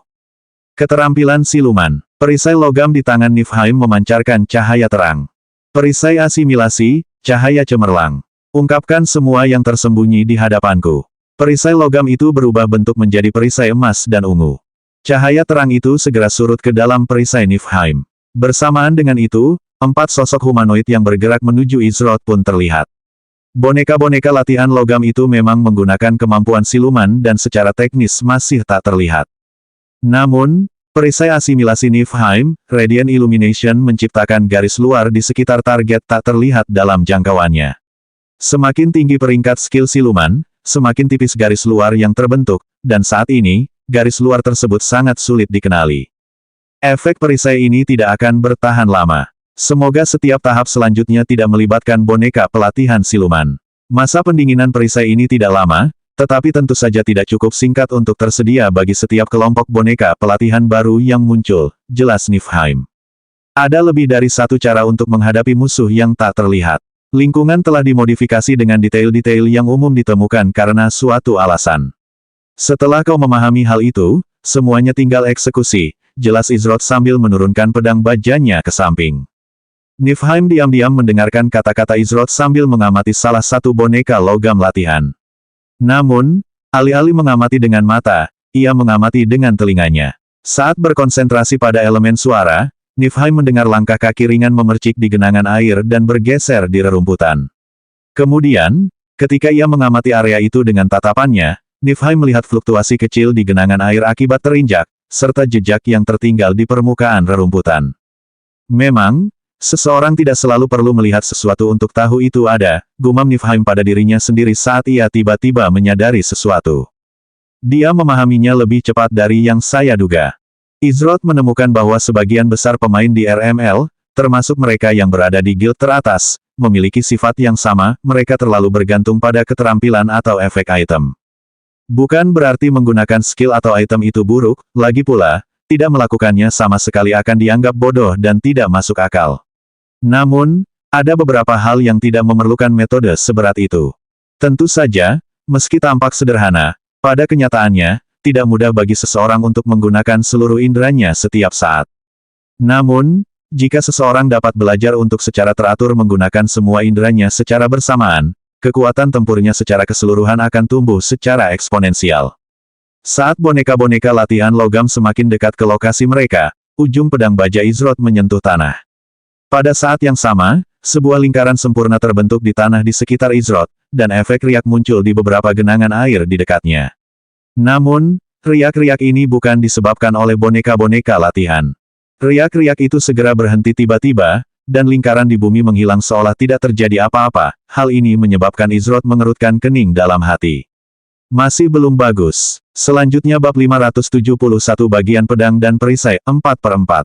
Keterampilan siluman. Perisai logam di tangan Niflheim memancarkan cahaya terang. Perisai asimilasi, cahaya cemerlang. Ungkapkan semua yang tersembunyi di hadapanku. Perisai logam itu berubah bentuk menjadi perisai emas dan ungu. Cahaya terang itu segera surut ke dalam perisai Niflheim. Bersamaan dengan itu, 4 sosok humanoid yang bergerak menuju Izroth pun terlihat. Boneka-boneka latihan logam itu memang menggunakan kemampuan siluman dan secara teknis masih tak terlihat. Namun, perisai asimilasi Niflheim, Radiant Illumination menciptakan garis luar di sekitar target tak terlihat dalam jangkauannya. Semakin tinggi peringkat skill siluman, semakin tipis garis luar yang terbentuk, dan saat ini, garis luar tersebut sangat sulit dikenali. Efek perisai ini tidak akan bertahan lama. Semoga setiap tahap selanjutnya tidak melibatkan boneka pelatihan siluman. Masa pendinginan perisai ini tidak lama, tetapi tentu saja tidak cukup singkat untuk tersedia bagi setiap kelompok boneka pelatihan baru yang muncul, jelas Niflheim. Ada lebih dari satu cara untuk menghadapi musuh yang tak terlihat. Lingkungan telah dimodifikasi dengan detail-detail yang umum ditemukan karena suatu alasan. Setelah kau memahami hal itu, semuanya tinggal eksekusi, jelas Izroth sambil menurunkan pedang bajanya ke samping. Niflheim diam-diam mendengarkan kata-kata Izroth sambil mengamati salah satu boneka logam latihan. Namun, alih-alih mengamati dengan mata, ia mengamati dengan telinganya. Saat berkonsentrasi pada elemen suara, Niflheim mendengar langkah kaki ringan memercik di genangan air dan bergeser di rerumputan. Kemudian, ketika ia mengamati area itu dengan tatapannya, Niflheim melihat fluktuasi kecil di genangan air akibat terinjak, serta jejak yang tertinggal di permukaan rerumputan. Memang, seseorang tidak selalu perlu melihat sesuatu untuk tahu itu ada, gumam Niflheim pada dirinya sendiri saat ia tiba-tiba menyadari sesuatu. Dia memahaminya lebih cepat dari yang saya duga. Izroth menemukan bahwa sebagian besar pemain di RML, termasuk mereka yang berada di guild teratas, memiliki sifat yang sama, mereka terlalu bergantung pada keterampilan atau efek item. Bukan berarti menggunakan skill atau item itu buruk, lagi pula, tidak melakukannya sama sekali akan dianggap bodoh dan tidak masuk akal. Namun, ada beberapa hal yang tidak memerlukan metode seberat itu. Tentu saja, meski tampak sederhana, pada kenyataannya, tidak mudah bagi seseorang untuk menggunakan seluruh inderanya setiap saat. Namun, jika seseorang dapat belajar untuk secara teratur menggunakan semua inderanya secara bersamaan, kekuatan tempurnya secara keseluruhan akan tumbuh secara eksponensial. Saat boneka-boneka latihan logam semakin dekat ke lokasi mereka, ujung pedang baja Izroth menyentuh tanah. Pada saat yang sama, sebuah lingkaran sempurna terbentuk di tanah di sekitar Izroth, dan efek riak muncul di beberapa genangan air di dekatnya. Namun, riak-riak ini bukan disebabkan oleh boneka-boneka latihan. Riak-riak itu segera berhenti tiba-tiba, dan lingkaran di bumi menghilang seolah tidak terjadi apa-apa. Hal ini menyebabkan Izroth mengerutkan kening dalam hati. Masih belum bagus. Selanjutnya bab 571 bagian pedang dan perisai 4/4.